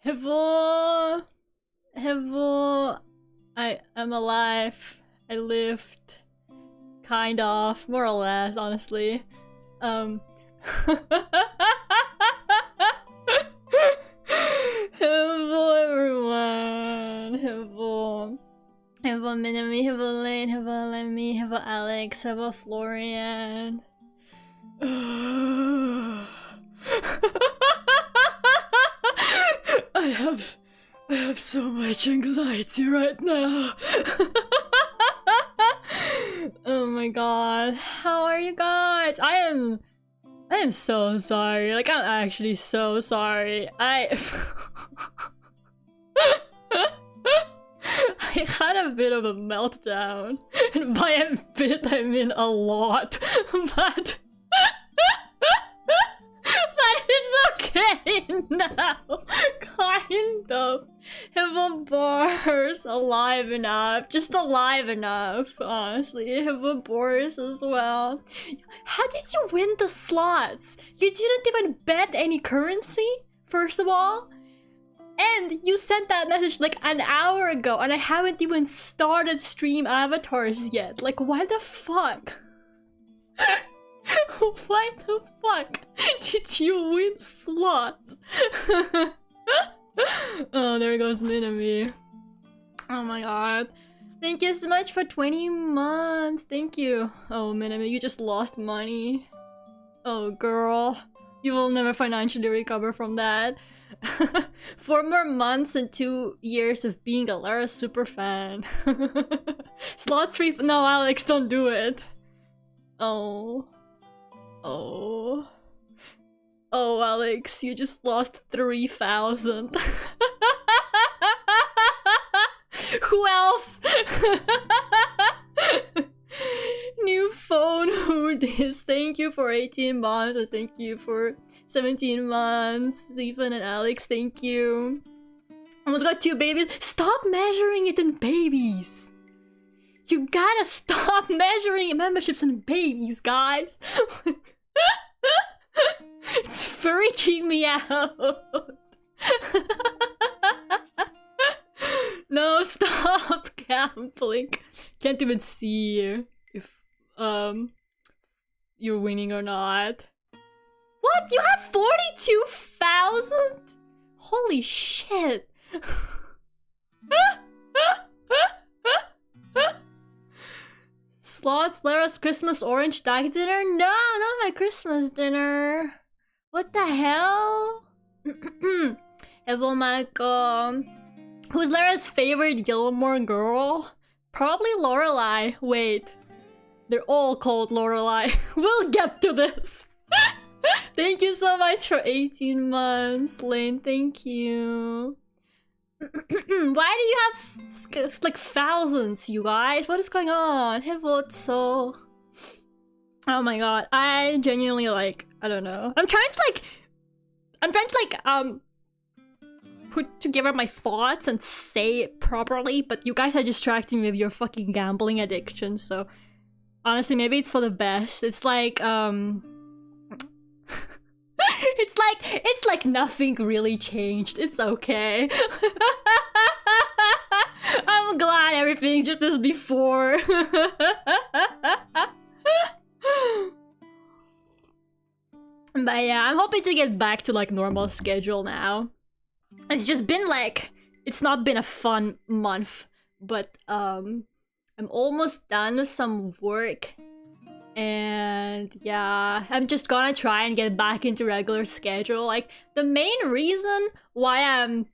Hello, hello. I'm alive. I lived, kind of, more or less, honestly. Hello, everyone. Hello. Hello, Minami. Hello, Lane. Hello, Lemmy. Hello, Alex. Hello, Florian. I have so much anxiety right now. Oh my god. How are you guys? I am so sorry. Like, I'm actually so sorry. I had a bit of a meltdown. And by a bit, I mean a lot. But it's okay now. Kind of. Have bars alive enough. Just alive enough, honestly. Have bars as well. How did you win the slots? You didn't even bet any currency, first of all. And you sent that message like an hour ago, and I haven't even started stream avatars yet. Like, why the fuck? Why the fuck did you win slots? Oh, there goes Minami. Oh my god. Thank you so much for 20 months. Thank you. Oh, Minami, you just lost money. Oh, girl. You will never financially recover from that. 4 more months and 2 years of being a Lera superfan. Slots free. No, Alex, don't do it. Oh. Oh. Oh, Alex, you just lost 3,000. Who else? New phone, who this? Thank you for 18 months, and thank you for 17 months. Stephen and Alex, thank you. Almost got 2 babies. Stop measuring it in babies. You gotta stop measuring memberships in babies, guys. It's freaking me out. No, stop gambling. Can't even see if you're winning or not. What? You have 42,000? Holy shit. Slots, Lera's Christmas orange dog dinner? No, not my Christmas dinner. What the hell? Hello, Michael. Who's Lera's favorite Gilmore girl? Probably Lorelai. Wait. They're all called Lorelai. We'll get to this. Thank you so much for 18 months, Lane. Thank you. Why do you have like thousands, you guys? What is going on? So. Oh my god, I genuinely like, I don't know. I'm trying to put together my thoughts and say it properly, but you guys are distracting me with your fucking gambling addiction, so honestly, maybe it's for the best. It's like, it's like nothing really changed. It's okay. I'm glad everything's just as before. But yeah, I'm hoping to get back to like normal schedule now. It's just been like, it's not been a fun month, but I'm almost done with some work. And yeah, I'm just gonna try and get back into regular schedule. Like, the main reason why I'm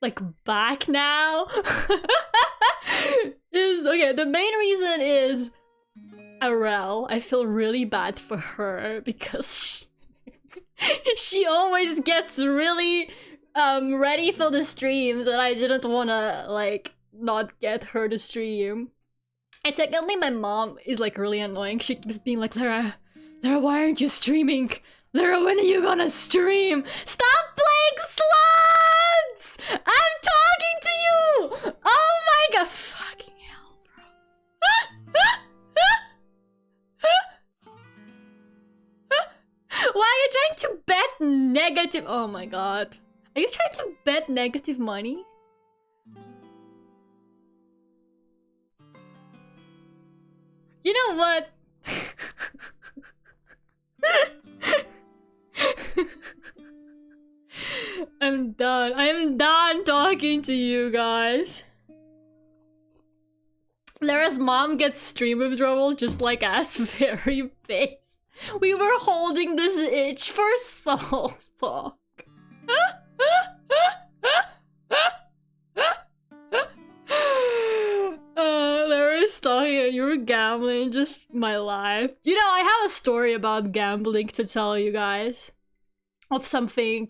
like back now is, okay, the main reason is Arel. I feel really bad for her because she always gets really ready for the streams, and I didn't wanna like not get her to stream. And secondly, my mom is like really annoying. She keeps being like, Lera, why aren't you streaming? Lera, when are you gonna stream? Stop playing slots! I'm talking to you! Oh my god, fucking hell, bro. Why are you trying to bet negative? Oh my god. Are you trying to bet negative money? You know what? I'm done. I'm done talking to you guys. Lera's mom gets stream withdrawal just like us. Very based. We were holding this itch for so long. Lera's talking and you were gambling, just my life. You know, I have a story about gambling to tell you guys. Of something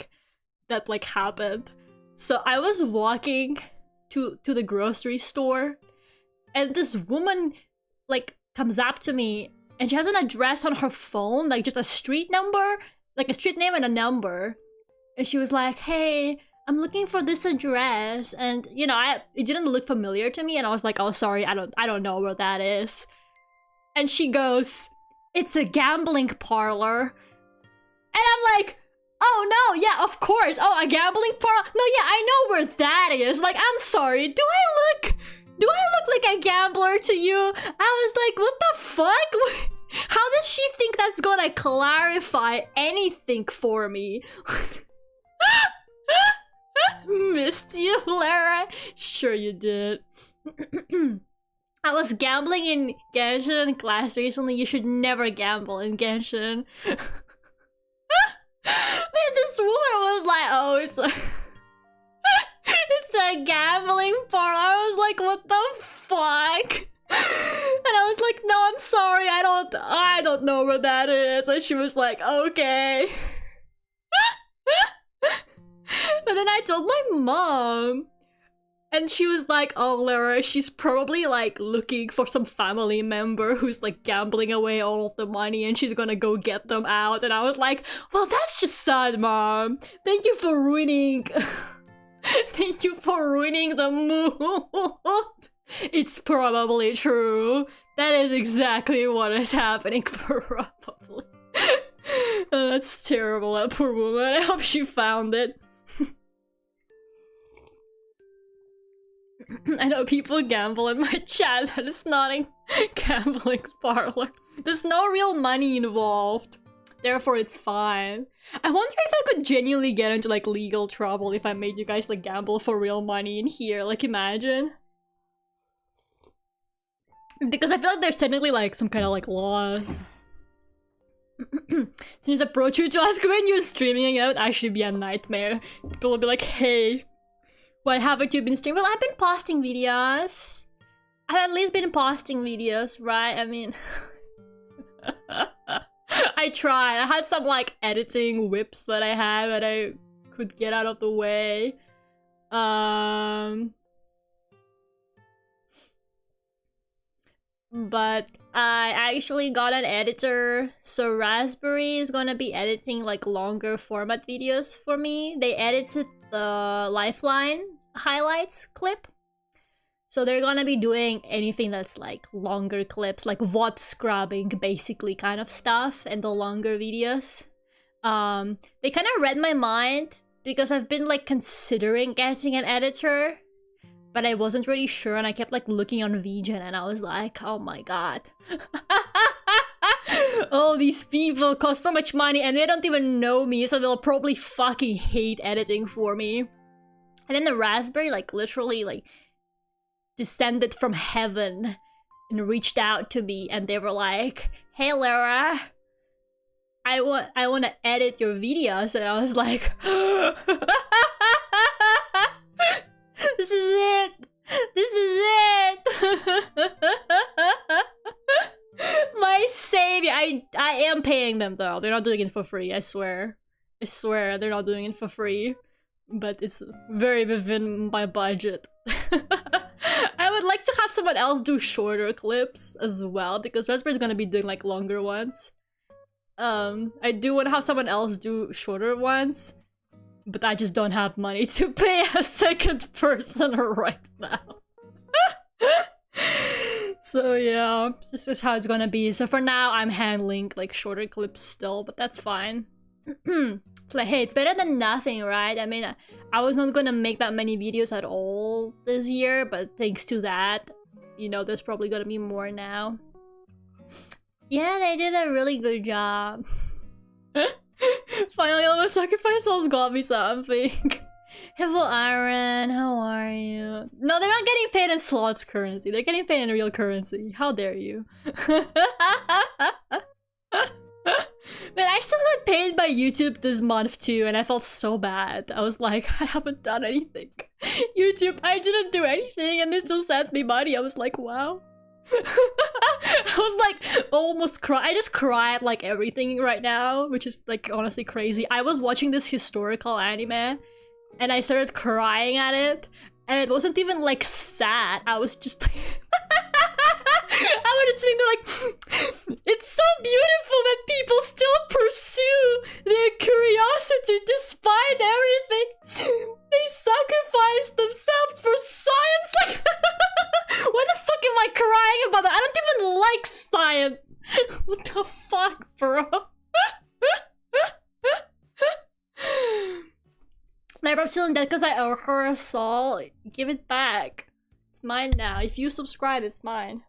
that like happened. So I was walking to the grocery store and this woman like comes up to me and she has an address on her phone, like just a street number, like a street name and a number. And she was like, "Hey, I'm looking for this address." And you know, it didn't look familiar to me and I was like, "Oh, sorry, I don't know where that is." And she goes, "It's a gambling parlor." And I'm like, "Oh no, yeah, of course. Oh, a gambling parlor? No, yeah, I know where that is. Like, I'm sorry. Do I look like a gambler to you?" I was like, "What the fuck? How does she think that's gonna clarify anything for me?" Missed you, Lera? Sure you did. I was gambling in Genshin in class recently. You should never gamble in Genshin. Man, this woman was like, "Oh, it's a it's a gambling parlor." I was like, "What the fuck?" And I was like, "No, I'm sorry, I don't know where that is." And she was like, "Okay." But then I told my mom. And she was like, "Oh, Lera, she's probably like looking for some family member who's like gambling away all of the money and she's gonna go get them out." And I was like, "Well, that's just sad, Mom. Thank you for ruining... Thank you for ruining the mood. It's probably true. That is exactly what is happening, probably." That's terrible, that poor woman. I hope she found it. I know people gamble in my chat, but it's not a gambling parlor. There's no real money involved. Therefore, it's fine. I wonder if I could genuinely get into like legal trouble if I made you guys like gamble for real money in here. Like, imagine. Because I feel like there's technically like some kind of like laws. Just approach you to ask when you're streaming. It would actually be a nightmare. People will be like, "Hey, why haven't you been streaming?" Well, I've been posting videos. I've at least been posting videos, right? I mean... I tried. I had some like editing whips that I had that I could get out of the way. But I actually got an editor, so Raspberry is gonna be editing like longer format videos for me. They edited the Lifeline highlights clip, so they're gonna be doing anything that's like longer clips, like VOD scrubbing basically kind of stuff, and the longer videos. They kind of read my mind because I've been like considering getting an editor, but I wasn't really sure, and I kept like looking on VGen and I was like, "Oh my god." Oh, these people cost so much money and they don't even know me, so they'll probably fucking hate editing for me. And then the Raspberry like literally like descended from heaven and reached out to me and they were like, "Hey Lera, I want to edit your videos." And I was like, This is it! This is it! My savior! I am paying them though. They're not doing it for free, I swear. I swear, they're not doing it for free. But it's very within my budget. I would like to have someone else do shorter clips as well, because Raspberry's gonna be doing like longer ones. I do want to have someone else do shorter ones, but I just don't have money to pay a second person right now. So yeah, this is how it's gonna be. So for now, I'm handling like shorter clips still, but that's fine. Like, hey, it's better than nothing, right? I mean, I was not gonna make that many videos at all this year, but thanks to that, you know, there's probably gonna be more now. Yeah, they did a really good job. Finally, all the sacrifice souls got me something. Hello, Aaron, how are you? No, they're not getting paid in slots currency. They're getting paid in real currency. How dare you? Man, I still got paid by YouTube this month too, and I felt so bad. I was like, I haven't done anything. YouTube, I didn't do anything, and they still sent me money. I was like, wow. I was like, almost cry. I just cry at like everything right now, which is like honestly crazy. I was watching this historical anime, and I started crying at it, and it wasn't even like sad. I was just like I was just sitting there like, it's so beautiful that people still pursue their curiosity despite everything. They sacrifice themselves for science. Like, what the fuck am I crying about that? I don't even like science. What the fuck, bro? I'm still in debt because I owe her a soul. Give it back. It's mine now. If you subscribe, it's mine.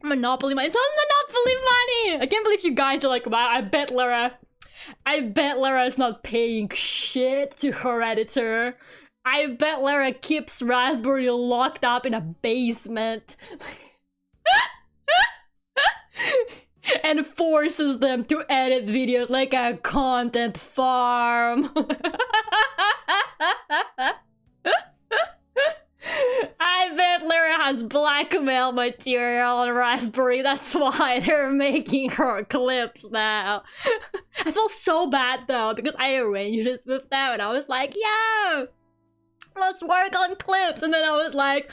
Monopoly money. It's not Monopoly money! I can't believe you guys are like, wow, I bet Lera is not paying shit to her editor. I bet Lera keeps Raspberry locked up in a basement. And forces them to edit videos like a content farm. I bet Lera has blackmail material on Raspberry. That's why they're making her clips now. I felt so bad though, because I arranged it with them and I was like, yeah, let's work on clips. And then I was like,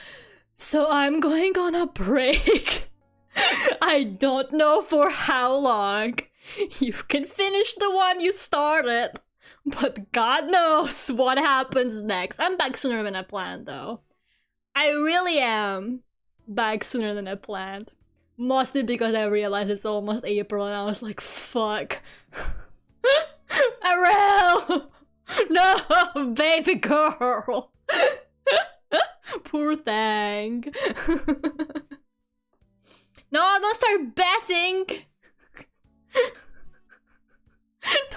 so I'm going on a break. I don't know for how long. You can finish the one you started, but God knows what happens next. I'm back sooner than I planned though. I really am back sooner than I planned. Mostly because I realized it's almost April and I was like, fuck. Ariel! No, baby girl! Poor thing. No, don't start betting!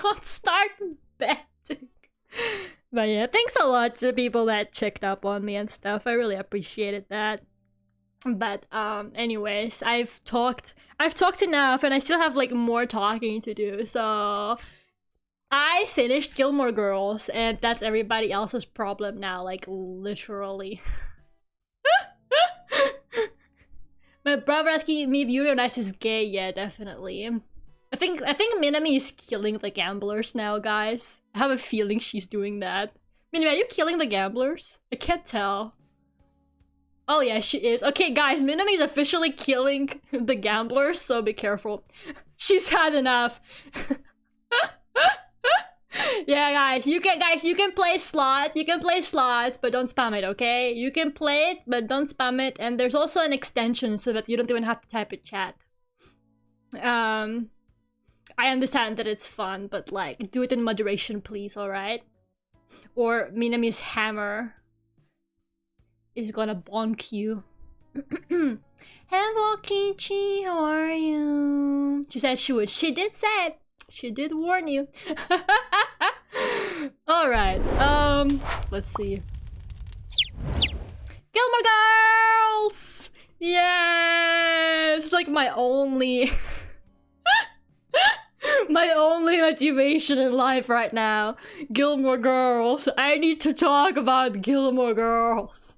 Don't start betting. But yeah, thanks a lot to people that checked up on me and stuff. I really appreciated that. But anyways, I've talked enough and I still have like more talking to do. So I finished Gilmore Girls and that's everybody else's problem now, like literally. My brother asking me if Euronice is gay. Yeah, definitely. I think Minami is killing the gamblers now, guys. I have a feeling she's doing that. Minami, are you killing the gamblers? I can't tell. Oh yeah, she is. Okay, guys, Minami's officially killing the gamblers, so be careful. She's had enough. Yeah, guys, you can play slots, but don't spam it, okay? You can play it, but don't spam it. And there's also an extension so that you don't even have to type in chat. I understand that it's fun, but like, do it in moderation, please, alright? Or Minami's hammer is gonna bonk you. Hello, Kichi, how are you? She said she would. She did say it. She did warn you. Alright, let's see. Gilmore Girls! Yes! It's like my only... my only motivation in life right now. Gilmore Girls. I need to talk about Gilmore Girls.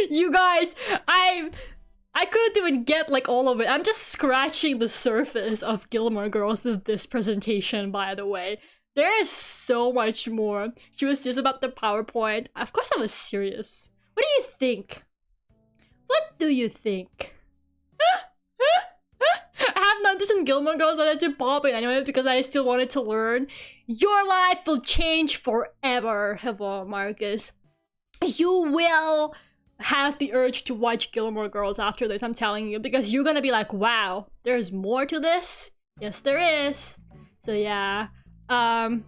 You guys, I couldn't even get like all of it. I'm just scratching the surface of Gilmore Girls with this presentation, by the way. There is so much more. She was just about the PowerPoint. Of course I was serious. What do you think? What do you think? I have no interest in Gilmore Girls, but I had to pop it anyway because I still wanted to learn. Your life will change forever, hello, Marcus. You will have the urge to watch Gilmore Girls after this, I'm telling you, because you're gonna be like, wow, there's more to this? Yes, there is. So yeah, I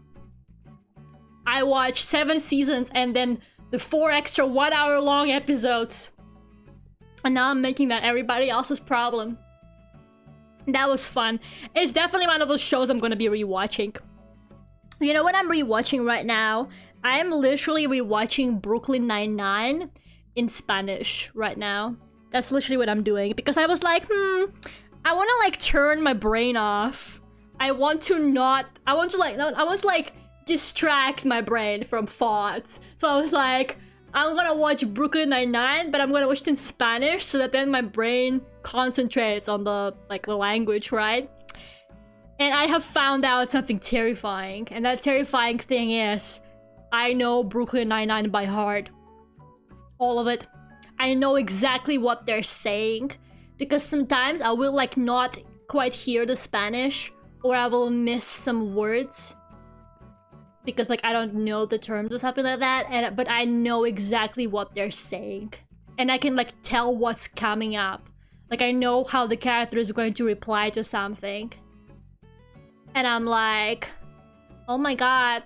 watched 7 seasons and then the 4 extra 1-hour-long episodes. And now I'm making that everybody else's problem. That was fun. It's definitely one of those shows I'm gonna be rewatching. You know what I'm rewatching right now? I am literally rewatching Brooklyn Nine-Nine in Spanish right now. That's literally what I'm doing. Because I was like, I wanna like turn my brain off. I want to like distract my brain from thoughts. So I was like, I'm gonna watch Brooklyn Nine-Nine, but I'm gonna watch it in Spanish so that then my brain concentrates on the language, right? And I have found out something terrifying, and that terrifying thing is I know Brooklyn Nine-Nine by heart. All of it. I know exactly what they're saying, because sometimes I will like not quite hear the Spanish, or I will miss some words because like I don't know the terms or something like that, but I know exactly what they're saying, and I can like tell what's coming up. Like I know how the character is going to reply to something, and I'm like, oh my god,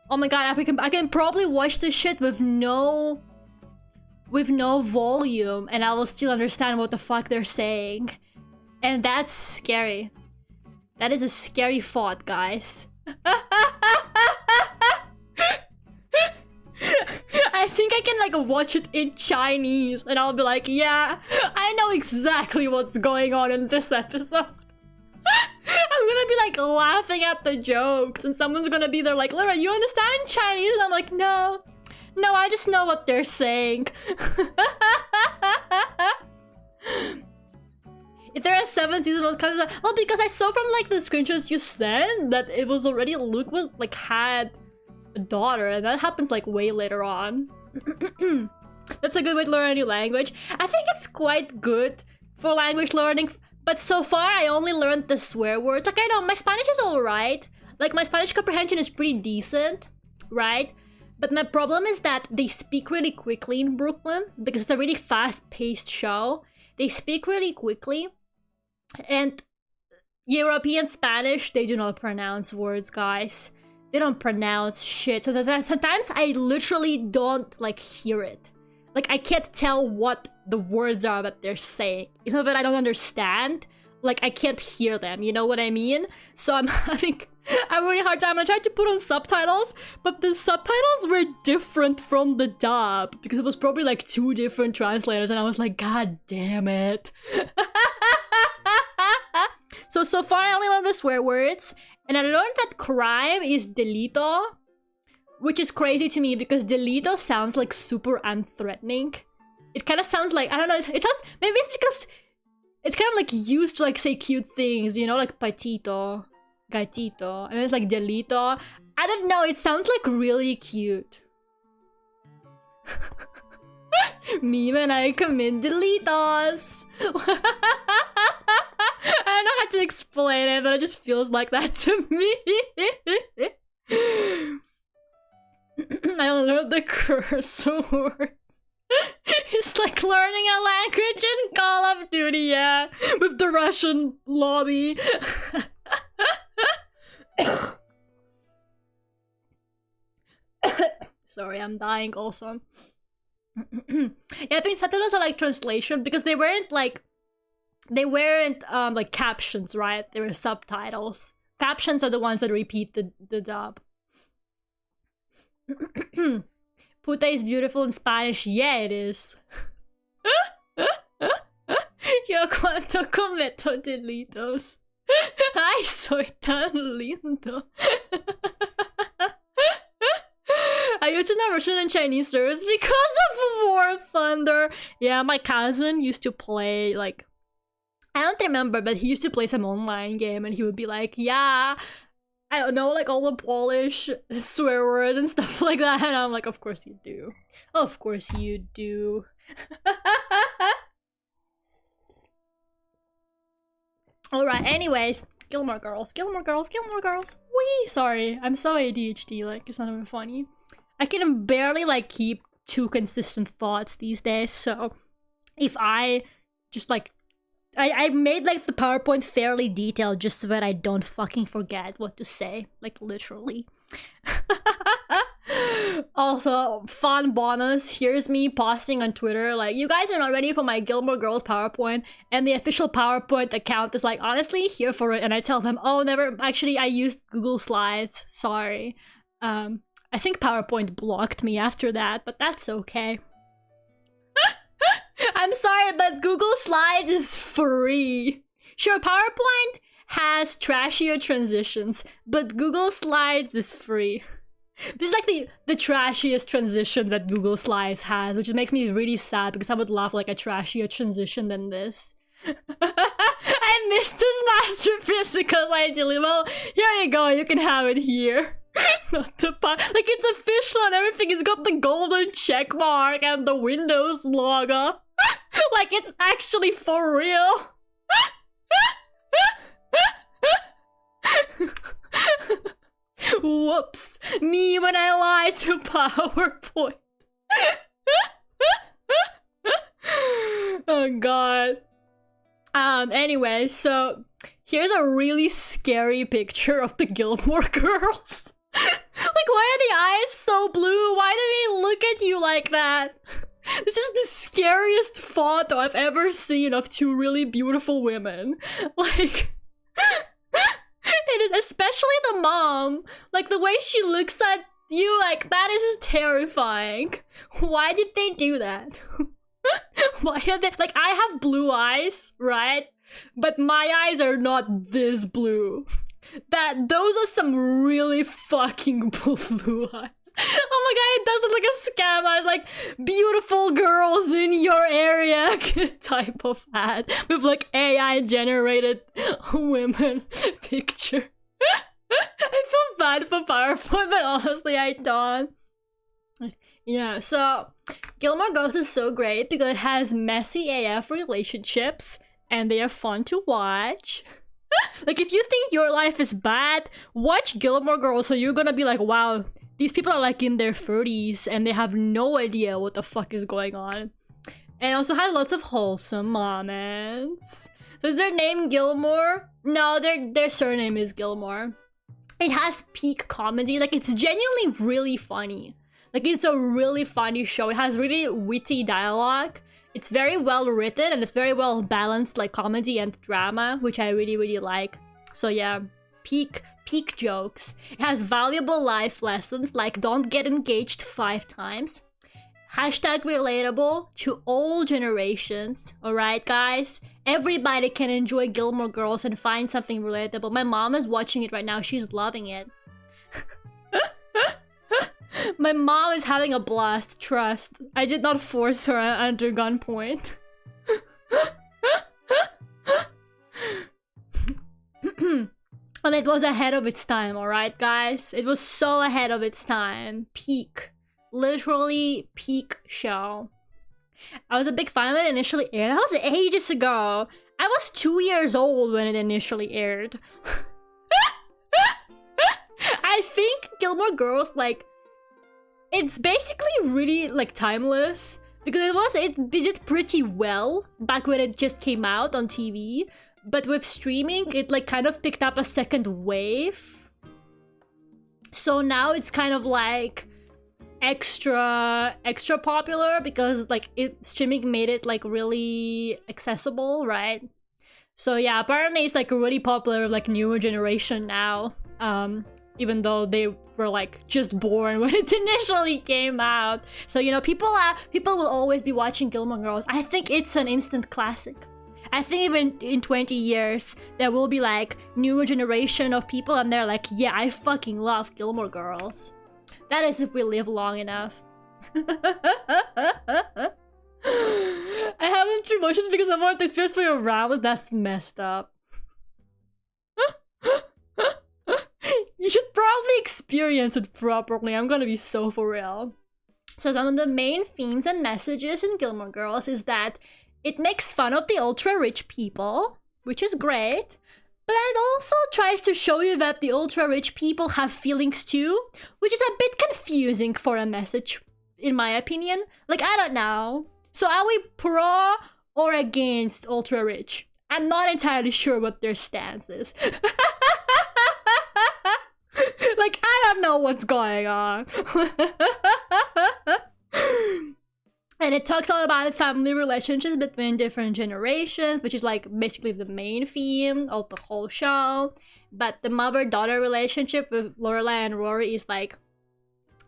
I can probably watch this shit with no volume, and I will still understand what the fuck they're saying, and that's scary. That is a scary thought, guys. I think I can like watch it in Chinese and I'll be like, yeah, I know exactly what's going on in this episode. I'm gonna be like laughing at the jokes and someone's gonna be there like, Lera, you understand Chinese? And I'm like, no, I just know what they're saying. If there are 7 seasons of content, well, because I saw from like the screenshots you sent that it was already Luke was like had a daughter, and that happens like way later on. That's a good way to learn a new language. I think it's quite good for language learning, but so far I only learned the swear words. Like I know my Spanish is alright. Like my Spanish comprehension is pretty decent, right? But my problem is that they speak really quickly in Brooklyn because it's a really fast-paced show. They speak really quickly. And European Spanish, they do not pronounce words, guys. They don't pronounce shit. So sometimes I literally don't like hear it. Like I can't tell what the words are that they're saying. It's not that I don't understand. Like I can't hear them, you know what I mean? So I'm having a really hard time. I tried to put on subtitles, but the subtitles were different from the dub because it was probably like 2 different translators, and I was like, god damn it. So far I only learned the swear words, and I learned that crime is delito, which is crazy to me because delito sounds like super unthreatening. It kind of sounds like, I don't know, it sounds, maybe it's because it's kind of like used to like say cute things, you know, like patito, gatito, and it's like delito. I don't know, it sounds like really cute. Me when I commit delitos. I don't know how to explain it, but it just feels like that to me. I learned the curse words. It's like learning a language in Call of Duty, yeah, with the Russian lobby. Sorry, I'm dying also. Yeah, I think subtitles are like translation because they weren't like captions, right? They were subtitles. Captions are the ones that repeat the dub. Puta is beautiful in Spanish. Yeah, it is. Yo cuánto cometo delitos. Ay, soy tan lindo. I used to know Russian and Chinese servers because of War Thunder. Yeah, my cousin used to play, like, I don't remember, but he used to play some online game and he would be like, yeah, I don't know, like all the Polish swear words and stuff like that. And I'm like, of course you do. Of course you do. Alright, anyways, Gilmore Girls. Wee! Sorry, I'm so ADHD, like, it's not even funny. I can barely, like, keep 2 consistent thoughts these days, so if I just, like, I made like the PowerPoint fairly detailed just so that I don't fucking forget what to say. Like literally. Also, fun bonus, here's me posting on Twitter like, you guys are not ready for my Gilmore Girls PowerPoint, and the official PowerPoint account is like, honestly, here for it. And I tell them, oh, never, actually I used Google Slides, sorry. I think PowerPoint blocked me after that, but that's okay. I'm sorry, but Google Slides is free. Sure, PowerPoint has trashier transitions, but Google Slides is free. This is like the trashiest transition that Google Slides has, which makes me really sad because I would love like a trashier transition than this. I missed this masterpiece because I deleted. Well, here you go, you can have it here. Not the like it's official and everything. It's got the golden check mark and the Windows logo. Like it's actually for real. Whoops, me when I lie to PowerPoint. Oh god. Anyway, so here's a really scary picture of the Gilmore Girls. Like, why are the eyes so blue? Why do they look at you like that? This is the scariest photo I've ever seen of two really beautiful women. Like, it is, especially the mom. Like, the way she looks at you, like, that is terrifying. Why did they do that? Why are they, like, I have blue eyes, right? But my eyes are not this blue. Those are some really fucking blue eyes. Oh my god, it does look like a scam. I was like, beautiful girls in your area type of ad with like AI generated women picture. I feel bad for PowerPoint, but honestly I don't. Yeah, so Gilmore Girls is so great because it has messy AF relationships and they are fun to watch. Like, if you think your life is bad, watch Gilmore Girls, so you're gonna be like, wow, these people are like in their 30s and they have no idea what the fuck is going on. And it also had lots of wholesome moments. So is their name Gilmore? No, their surname is Gilmore. It has peak comedy, like it's genuinely really funny. Like it's a really funny show. It has really witty dialogue. It's very well written and it's very well balanced, like comedy and drama, which I really, really like. So yeah, peak jokes. It has valuable life lessons like don't get engaged 5 times. Hashtag relatable to all generations. Alright guys? Everybody can enjoy Gilmore Girls and find something relatable. My mom is watching it right now. She's loving it. My mom is having a blast, trust. I did not force her under gunpoint. And it was ahead of its time, alright guys? It was so ahead of its time. Peak. Literally peak show. I was a big fan when it initially aired. That was ages ago. I was 2 years old when it initially aired. I think Gilmore Girls, like, it's basically really like timeless because it did pretty well back when it just came out on TV, but with streaming it like kind of picked up a second wave. So now it's kind of like extra popular because like streaming made it like really accessible, right? So yeah, apparently it's like really popular with like newer generation now. Even though they were like just born when it initially came out. So you know, people will always be watching Gilmore Girls. I think it's an instant classic. I think even in 20 years there will be like newer generation of people and they're like, yeah, I fucking love Gilmore Girls. That is if we live long enough. I haven't emotions because I want to experience me around. That's messed up. You should probably experience it properly. I'm gonna be so for real. So some of the main themes and messages in Gilmore Girls is that it makes fun of the ultra-rich people, which is great, but it also tries to show you that the ultra-rich people have feelings too, which is a bit confusing for a message, in my opinion. Like, I don't know. So are we pro or against ultra-rich? I'm not entirely sure what their stance is. Like, I don't know what's going on. And it talks all about family relationships between different generations, which is like basically the main theme of the whole show. But the mother-daughter relationship with Lorelai and Rory is like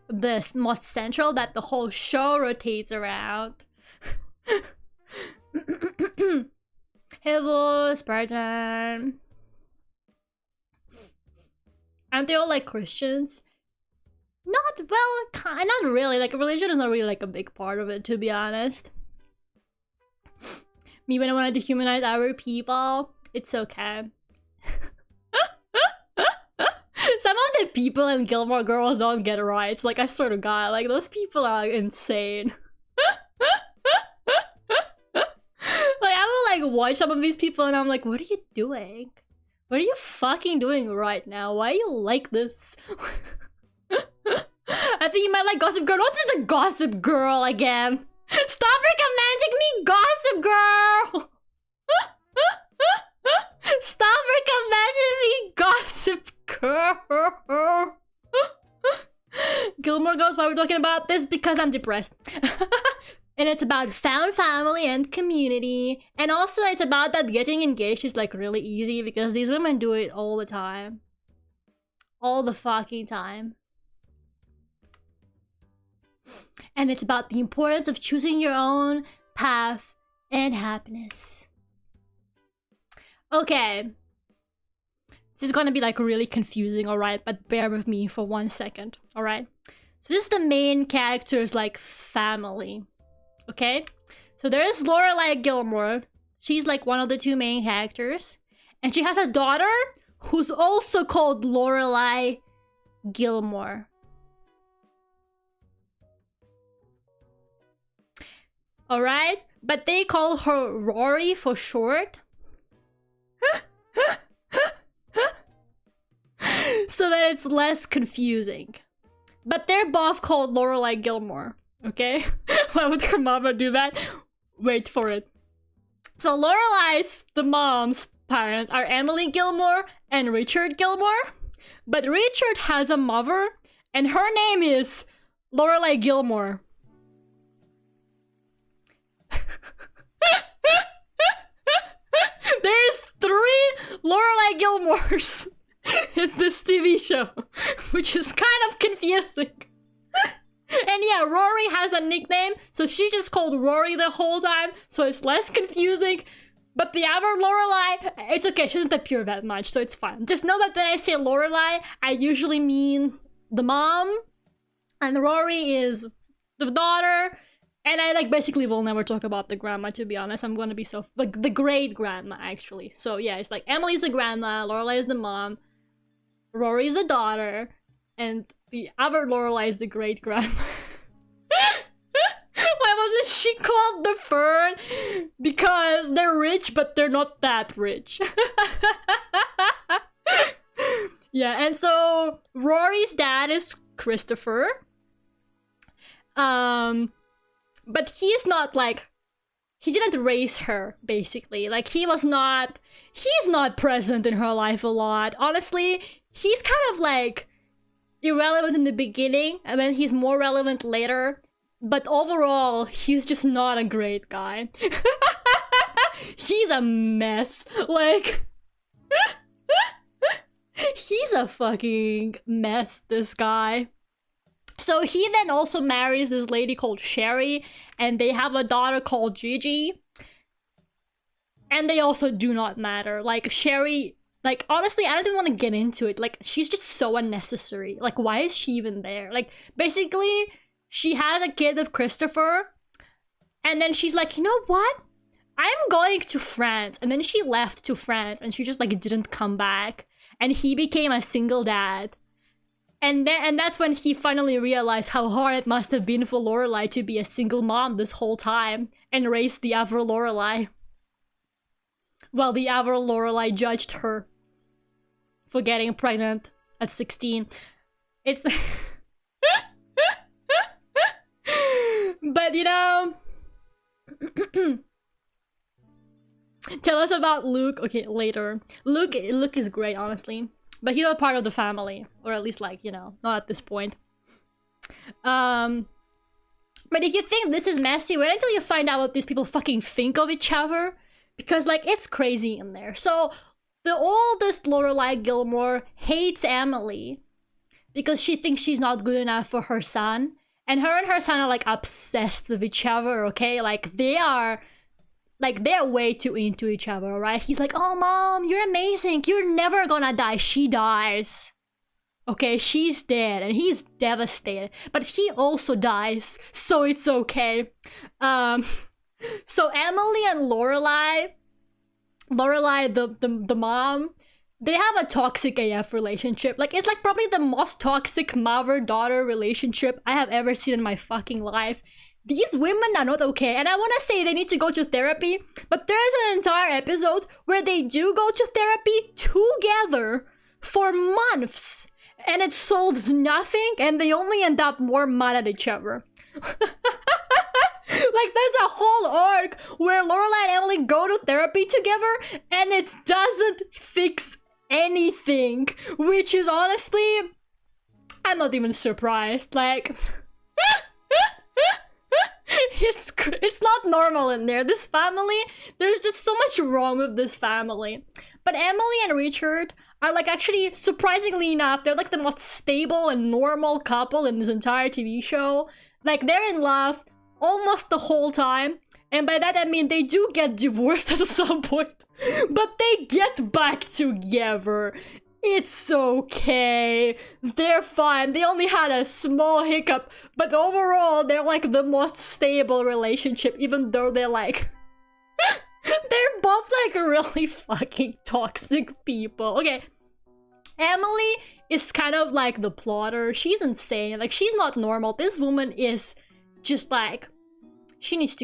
the most central that the whole show rotates around. Hello, Spartan. Aren't they all like Christians? Not really. Like, religion is not really like a big part of it, to be honest. Me, when I want to dehumanize our people, it's okay. Some of the people in Gilmore Girls don't get rights. Like, I swear to God, like, those people are insane. Like, I will like watch some of these people and I'm like, what are you doing? What are you fucking doing right now? Why are you like this? I think you might like Gossip Girl. What is the Gossip Girl again? Stop recommending me Gossip Girl! Stop recommending me Gossip Girl! Gilmore Girls, why we're talking about this? Because I'm depressed. And it's about found family and community. And also it's about that getting engaged is like really easy because these women do it all the time. All the fucking time. And it's about the importance of choosing your own path and happiness. Okay. This is gonna be like really confusing, alright? But bear with me for 1 second, alright? So this is the main character's like family. Okay? So there is Lorelai Gilmore. She's like one of the two main characters. And she has a daughter who's also called Lorelai Gilmore. Alright? But they call her Rory for short. So that it's less confusing. But they're both called Lorelai Gilmore. Okay? Why would her mama do that? Wait for it. So Lorelai's, the mom's parents, are Emily Gilmore and Richard Gilmore. But Richard has a mother, and her name is Lorelai Gilmore. There's 3 Lorelai Gilmores in this TV show, which is kind of confusing. And yeah, Rory has a nickname, so she just called Rory the whole time, so it's less confusing. But the other Lorelai, it's okay, she doesn't appear that much, so it's fine. Just know that when I say Lorelai, I usually mean the mom, and Rory is the daughter, and I like basically will never talk about the grandma, to be honest. I'm gonna be so like the great grandma actually. So yeah, it's like Emily's the grandma, Lorelai is the mom, Rory's the daughter, and the other Lorelai is the great grandma. Why wasn't she called the Fern? Because they're rich, but they're not that rich. Yeah, and so Rory's dad is Christopher. But he's not like, he didn't raise her, basically. Like, he's not present in her life a lot. Honestly, he's kind of like irrelevant in the beginning, and then he's more relevant later. But overall, he's just not a great guy. He's a mess. Like, he's a fucking mess, this guy. So he then also marries this lady called Sherry, and they have a daughter called Gigi. And they also do not matter. Like, Sherry, like, honestly, I don't even want to get into it. Like, she's just so unnecessary. Like, why is she even there? Like, basically, she has a kid with Christopher, and then she's like, you know what? I'm going to France. And then she left to France, and she just, like, didn't come back. And he became a single dad. And that's when he finally realized how hard it must have been for Lorelai to be a single mom this whole time and raise the other Lorelai. Well, the other Lorelai judged her for getting pregnant at 16. It's... But, you know... Tell us about Luke. Okay, later. Luke is great, honestly. But he's not part of the family. Or at least, like, you know, not at this point. But if you think this is messy, wait until you find out what these people fucking think of each other. Because, like, it's crazy in there. So, the oldest Lorelai Gilmore hates Emily. Because she thinks she's not good enough for her son. And her son are, like, obsessed with each other, okay? Like, they're way too into each other, right? He's like, oh, Mom, you're amazing. You're never gonna die. She dies. Okay, she's dead, and he's devastated. But he also dies, so it's okay. So Emily and Lorelai, the mom, they have a toxic AF relationship. Like, it's like probably the most toxic mother-daughter relationship I have ever seen in my fucking life. These women are not okay, and I want to say they need to go to therapy, but there's an entire episode where they do go to therapy together for months, and it solves nothing, and they only end up more mad at each other. Like, there's a whole arc where Lorelai and Emily go to therapy together, and it doesn't fix anything, which is honestly, I'm not even surprised. Like, it's not normal in there. This family, there's just so much wrong with this family. But Emily and Richard are, like, actually, surprisingly enough, they're like the most stable and normal couple in this entire TV show. Like, they're in love almost the whole time, and by that I mean they do get divorced at some point, but they get back together. It's okay. They're fine. They only had a small hiccup, but overall they're like the most stable relationship, even though they're like they're both like really fucking toxic people. Okay, Emily is kind of like the plotter. She's insane. Like, she's not normal. This woman is just like, she needs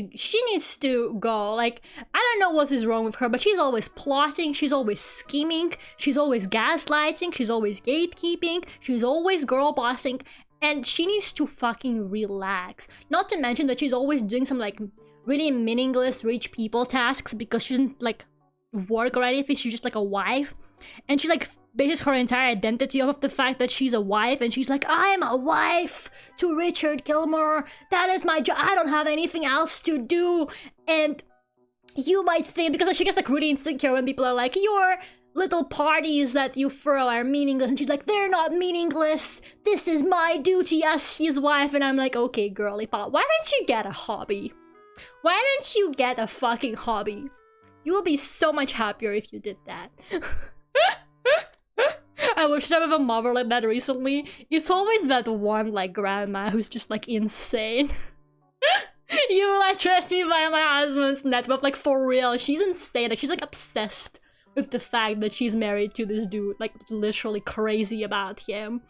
to go. Like, I don't know what is wrong with her, but she's always plotting, she's always scheming, she's always gaslighting, she's always gatekeeping, she's always girl bossing, and she needs to fucking relax. Not to mention that she's always doing some like really meaningless rich people tasks because she doesn't like work or anything. She's just like a wife, and she like bases her entire identity off of the fact that she's a wife, and she's like, I'm a wife to Richard Gilmore. That is my job. I don't have anything else to do. And you might think, because she gets like really insecure when people are like, your little parties that you throw are meaningless, and she's like, they're not meaningless. This is my duty as his wife. And I'm like, okay, girly pop, why don't you get a hobby? Why don't you get a fucking hobby? You will be so much happier if you did that. I wish I have a mother like that recently. It's always that one like grandma who's just like insane. You will address me by my husband's net, but like for real, she's insane. Like, she's like obsessed with the fact that she's married to this dude, like literally crazy about him.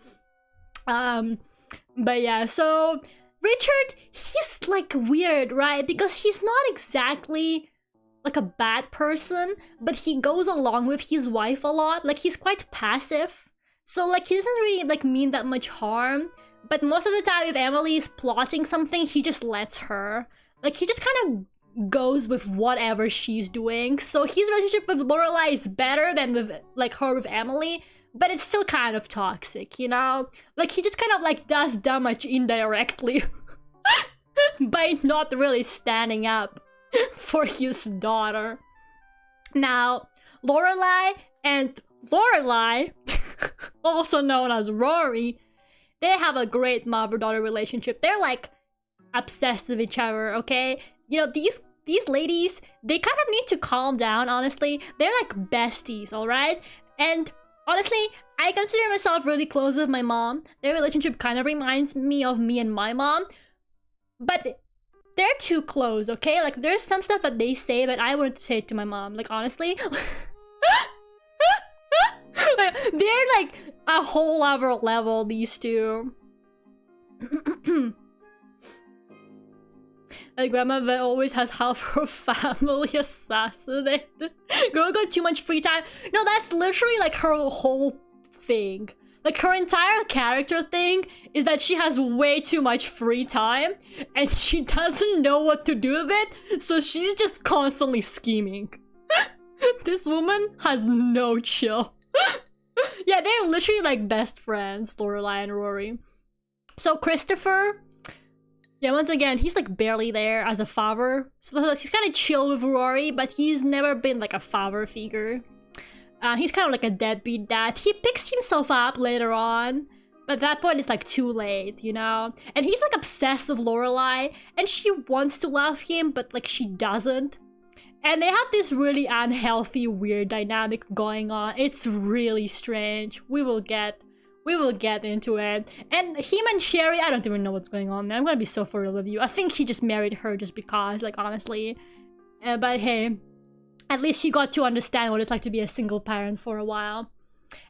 But yeah, so Richard, he's like weird, right? Because he's not exactly like a bad person, but he goes along with his wife a lot. Like, he's quite passive, so like he doesn't really like mean that much harm, but most of the time if Emily is plotting something, he just lets her. Like, he just kind of goes with whatever she's doing. So his relationship with Lorelai is better than with like her with Emily, but it's still kind of toxic, you know? Like, he just kind of like does damage indirectly by not really standing up for his daughter. Now, Lorelai and Lorelai, also known as Rory, they have a great mother-daughter relationship. They're like obsessed with each other, okay? You know, these ladies, they kind of need to calm down, honestly. They're like besties, alright? And honestly, I consider myself really close with my mom. Their relationship kind of reminds me of me and my mom, but they're too close, okay? Like, there's some stuff that they say, but I wouldn't say it to my mom. Like, honestly. Like, they're like a whole other level, these two. Like, grandma that always has half her family assassinated. Girl got too much free time. No, that's literally like her whole thing. Like, her entire character thing is that she has way too much free time and she doesn't know what to do with it, so she's just constantly scheming. This woman has no chill. Yeah, they're literally like best friends, Lorelai and Rory. So Christopher, yeah, once again, he's like barely there as a father. So he's kind of chill with Rory, but he's never been like a father figure. He's kind of like a deadbeat dad. He picks himself up later on, but at that point it's like too late, you know? And he's like obsessed with Lorelai, and she wants to love him, but like she doesn't. And they have this really unhealthy, weird dynamic going on. It's really strange. We will get into it. And him and Sherry, I don't even know what's going on there. I'm gonna be so for real with you. I think he just married her just because, like, honestly. But hey, at least he got to understand what it's like to be a single parent for a while.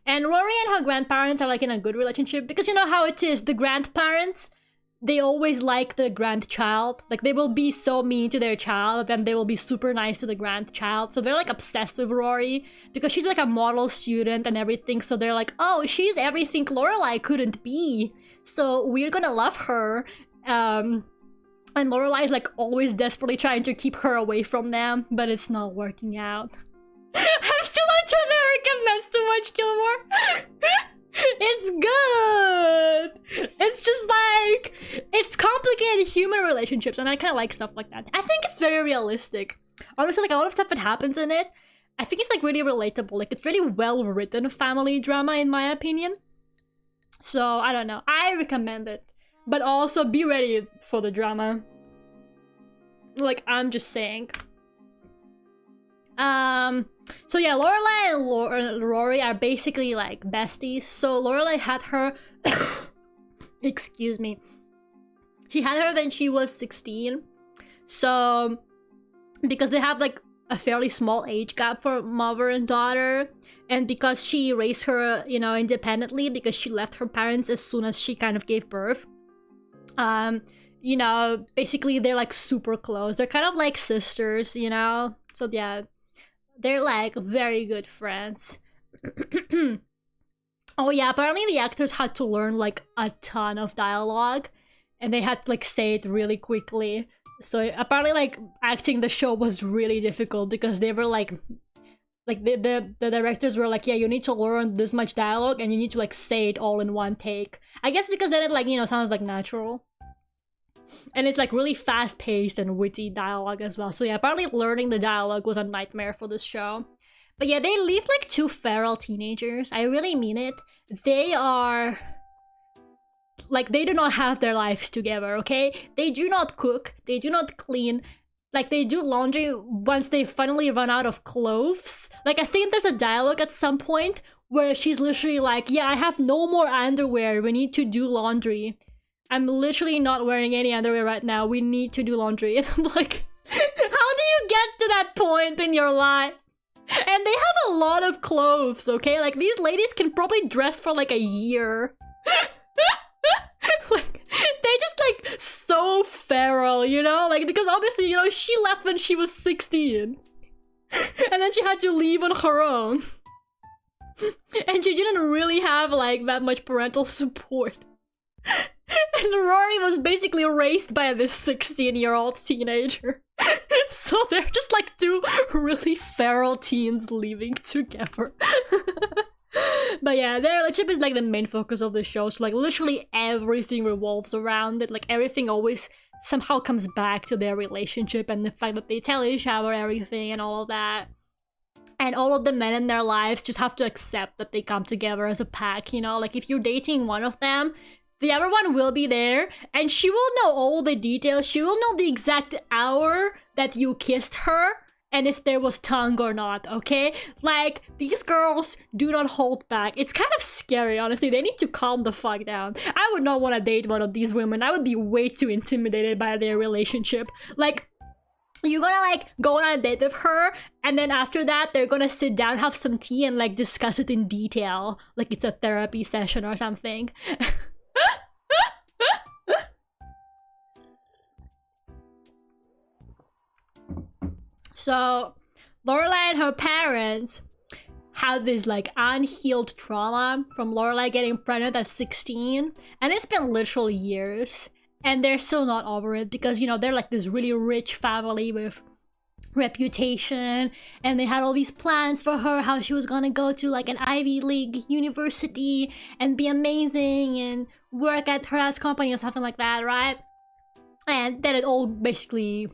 And Rory and her grandparents are like in a good relationship because you know how it is. The grandparents, they always like the grandchild. Like, they will be so mean to their child, and they will be super nice to the grandchild. So they're like obsessed with Rory because she's like a model student and everything. So they're like, oh, she's everything Lorelai couldn't be. So we're gonna love her. And Lorelai is like always desperately trying to keep her away from them, but it's not working out. I'm still not trying to recommend too much Gilmore. It's good. It's just like, it's complicated human relationships, and I kind of like stuff like that. I think it's very realistic. Honestly, like a lot of stuff that happens in it, I think it's like really relatable. Like, it's really well written family drama in my opinion. So I don't know. I recommend it, but also be ready for the drama. Like, I'm just saying. So yeah, Lorelai and Rory are basically like besties. So Lorelai had her excuse me. She had her when she was 16. So because they have like a fairly small age gap for mother and daughter, and because she raised her, you know, independently because she left her parents as soon as she kind of gave birth. You know, basically they're like super close. They're kind of like sisters, you know? So yeah, they're like very good friends. Oh yeah, apparently the actors had to learn like a ton of dialogue, and they had to like say it really quickly. So apparently like acting the show was really difficult because they were like the directors were like, yeah, you need to learn this much dialogue and you need to like say it all in one take. I guess because then it like, you know, sounds like natural. And it's like really fast-paced and witty dialogue as well. So yeah, apparently learning the dialogue was a nightmare for this show. But yeah, they leave like two feral teenagers. I really mean it. They are... like, they do not have their lives together, okay? They do not cook. They do not clean. Like, they do laundry once they finally run out of clothes. Like, I think there's a dialogue at some point where she's literally like, yeah, I have no more underwear. We need to do laundry. I'm literally not wearing any underwear right now. We need to do laundry. And I'm like, how do you get to that point in your life? And they have a lot of clothes, okay? Like, these ladies can probably dress for like a year. Like, they're just like so feral, you know? Like, because obviously, you know, she left when she was 16. And then she had to leave on her own. And she didn't really have like that much parental support. And Rory was basically raised by this 16-year-old teenager. So they're just like two really feral teens living together. But yeah, their relationship is like the main focus of the show. So like literally everything revolves around it. Like everything always somehow comes back to their relationship and the fact that they tell each other everything and all of that. And all of the men in their lives just have to accept that they come together as a pack, you know? Like if you're dating one of them, the other one will be there, and she will know all the details. She will know the exact hour that you kissed her, and if there was tongue or not, okay? Like, these girls do not hold back. It's kind of scary, honestly. They need to calm the fuck down. I would not want to date one of these women. I would be way too intimidated by their relationship. Like, you're gonna, like, go on a date with her, and then after that, they're gonna sit down, have some tea, and, like, discuss it in detail. Like, it's a therapy session or something. So, Lorelai and her parents have this like unhealed trauma from Lorelai getting pregnant at 16, and it's been literally years, and they're still not over it because, you know, they're like this really rich family with reputation, and they had all these plans for her, how she was gonna go to like an Ivy League university and be amazing and work at her dad's company or something like that, right? And then it all basically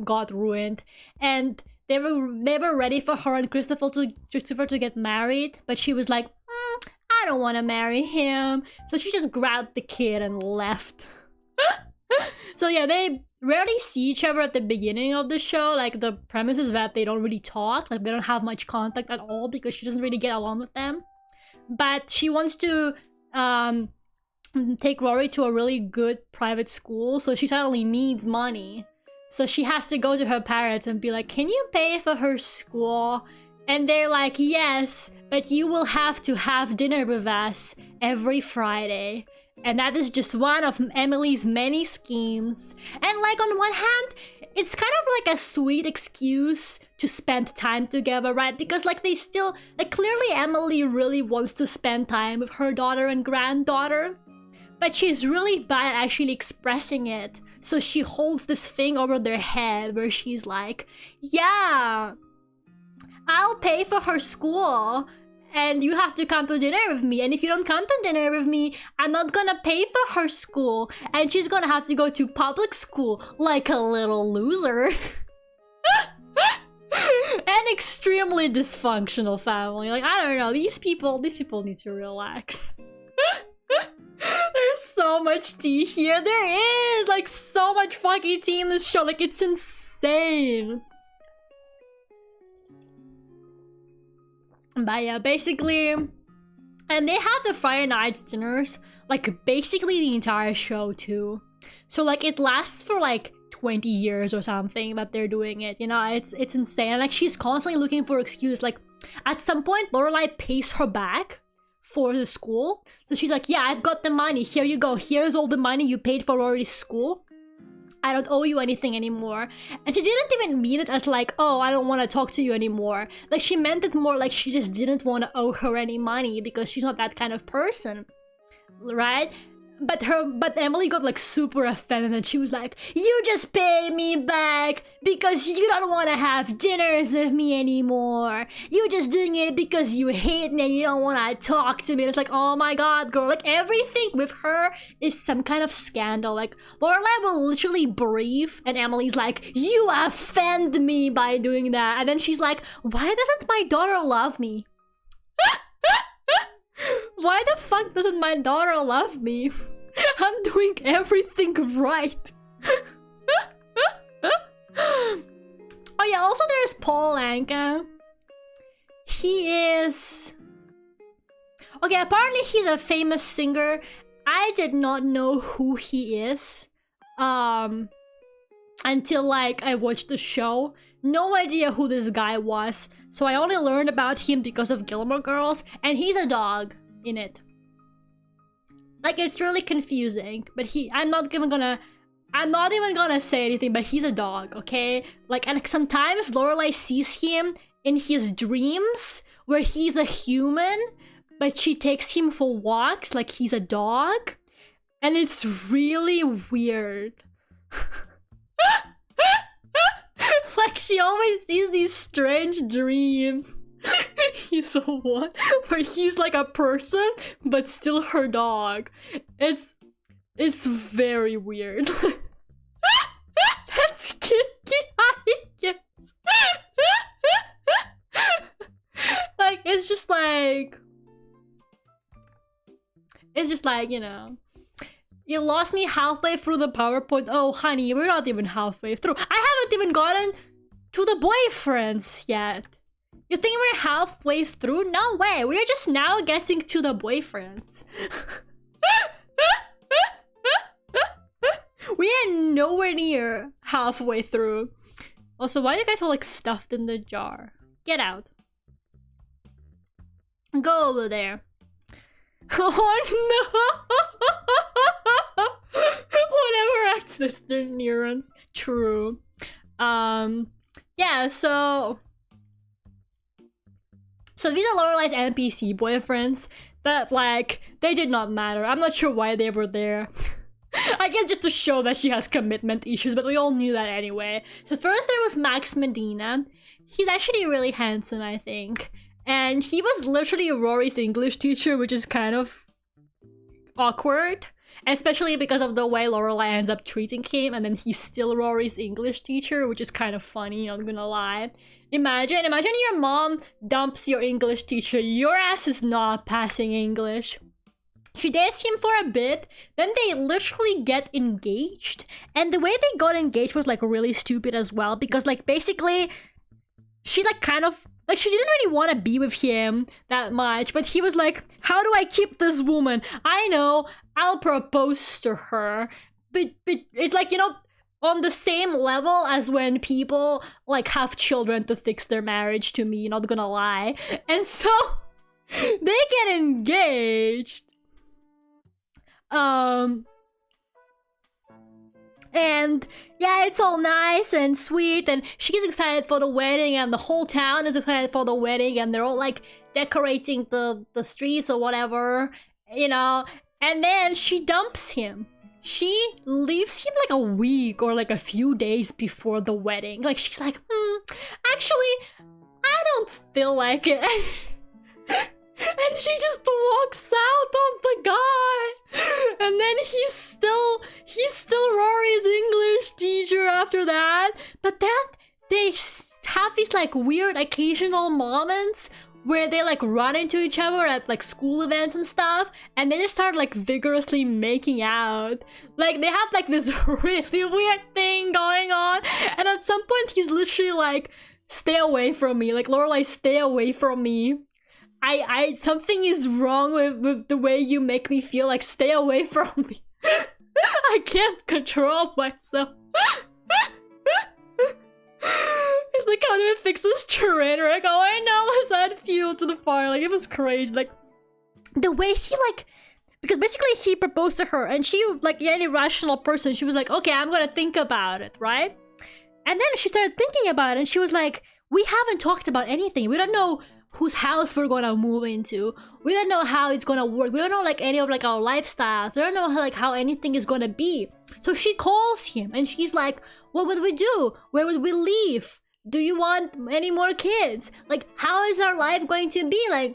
got ruined, and they were ready for her and Christopher to get married, but she was like, I don't want to marry him. So she just grabbed the kid and left. So yeah, they rarely see each other at the beginning of the show. Like, the premise is that they don't really talk, like they don't have much contact at all because she doesn't really get along with them. But she wants to take Rory to a really good private school, so she suddenly needs money. So she has to go to her parents and be like, can you pay for her school? And they're like, yes, but you will have to have dinner with us every Friday. And that is just one of Emily's many schemes. And like, on one hand, it's kind of like a sweet excuse to spend time together, right? Because like, they still, like, clearly Emily really wants to spend time with her daughter and granddaughter, but she's really bad at actually expressing it. So she holds this thing over their head where she's like, yeah, I'll pay for her school and you have to come to dinner with me. And if you don't come to dinner with me, I'm not gonna pay for her school. And she's gonna have to go to public school like a little loser. An extremely dysfunctional family. Like, I don't know, these people need to relax. There's so much tea here. There is like so much fucking tea in this show. Like, it's insane. But yeah, basically, and they have the Friday nights dinners like basically the entire show too. So like, it lasts for like 20 years or something that they're doing it, you know. It's insane. And like, she's constantly looking for excuse. Like, at some point Lorelai pays her back for the school, so she's like, yeah, I've got the money, here you go, here's all the money you paid for Rory's school, I don't owe you anything anymore. And she didn't even mean it as like, oh, I don't want to talk to you anymore. Like, she meant it more like she just didn't want to owe her any money because she's not that kind of person, right? But Emily got like super offended and she was like, you just pay me back because you don't want to have dinners with me anymore. You're just doing it because you hate me and you don't want to talk to me. And it's like, oh my god, girl, like, everything with her is some kind of scandal. Like, Lorelai will literally breathe and Emily's like, you offend me by doing that. And then she's like, why doesn't my daughter love me? Why the fuck doesn't my daughter love me? I'm doing everything right. Oh yeah, also there's Paul Anka. He is... okay, apparently he's a famous singer. I did not know who he is until like I watched the show. No idea who this guy was. So I only learned about him because of Gilmore Girls, and he's a dog in it. Like, it's really confusing, but I'm not even gonna say anything, but he's a dog, okay? Like, and sometimes Lorelai sees him in his dreams where he's a human, but she takes him for walks like he's a dog, and it's really weird. Like, she always sees these strange dreams. He's a one where he's like a person but still her dog. It's very weird. That's kitty. Like, it's just like, you know, you lost me halfway through the PowerPoint. Oh honey, we're not even halfway through. I haven't even gotten to the boyfriends yet. You think we're halfway through? No way, we're just now getting to the boyfriends. We are nowhere near halfway through. Also, why are you guys all like stuffed in the jar? Get out. Go over there. Oh no! Whatever accidents their neurons. True. Yeah, so these are Lorelai's NPC boyfriends that, like, they did not matter. I'm not sure why they were there. I guess just to show that she has commitment issues, but we all knew that anyway. So first there was Max Medina. He's actually really handsome, I think. And he was literally Rory's English teacher, which is kind of awkward. Especially because of the way Lorelai ends up treating him, and then he's still Rory's English teacher, which is kind of funny, not gonna lie. Imagine your mom dumps your English teacher. Your ass is not passing English. She dates him for a bit, then they literally get engaged. And the way they got engaged was like really stupid as well, because like basically she like kind of like she didn't really want to be with him that much, but he was like, how do I keep this woman? I know, I'll propose to her. But it's like, you know, on the same level as when people like have children to fix their marriage, to me, not gonna lie. And so they get engaged. And yeah, it's all nice and sweet, and she's excited for the wedding, and the whole town is excited for the wedding, and they're all like decorating the streets or whatever, you know. And then she dumps him. She leaves him like a week or like a few days before the wedding. Like she's like, actually, I don't feel like it. And she just walks out on the guy. And then he's still Rory's English teacher after that. But then they have these like weird occasional moments where they like run into each other at like school events and stuff, and they just start like vigorously making out. Like they have like this really weird thing going on, and at some point he's literally like, stay away from me, like Lorelai, stay away from me. I something is wrong with the way you make me feel, like stay away from me. I can't control myself. It's like, how do I fix this train wreck? Oh, I know, let's add fuel to the fire. Like, it was crazy. Like, the way he, like, because basically he proposed to her, and she, like any rational person, she was like, okay, I'm gonna think about it, right? And then she started thinking about it, and she was like, we haven't talked about anything. We don't know whose house we're gonna move into. We don't know how it's gonna work. We don't know like any of like our lifestyles. We don't know how anything is gonna be. So she calls him and she's like, what would we do? Where would we live? Do you want any more kids? Like, how is our life going to be? Like,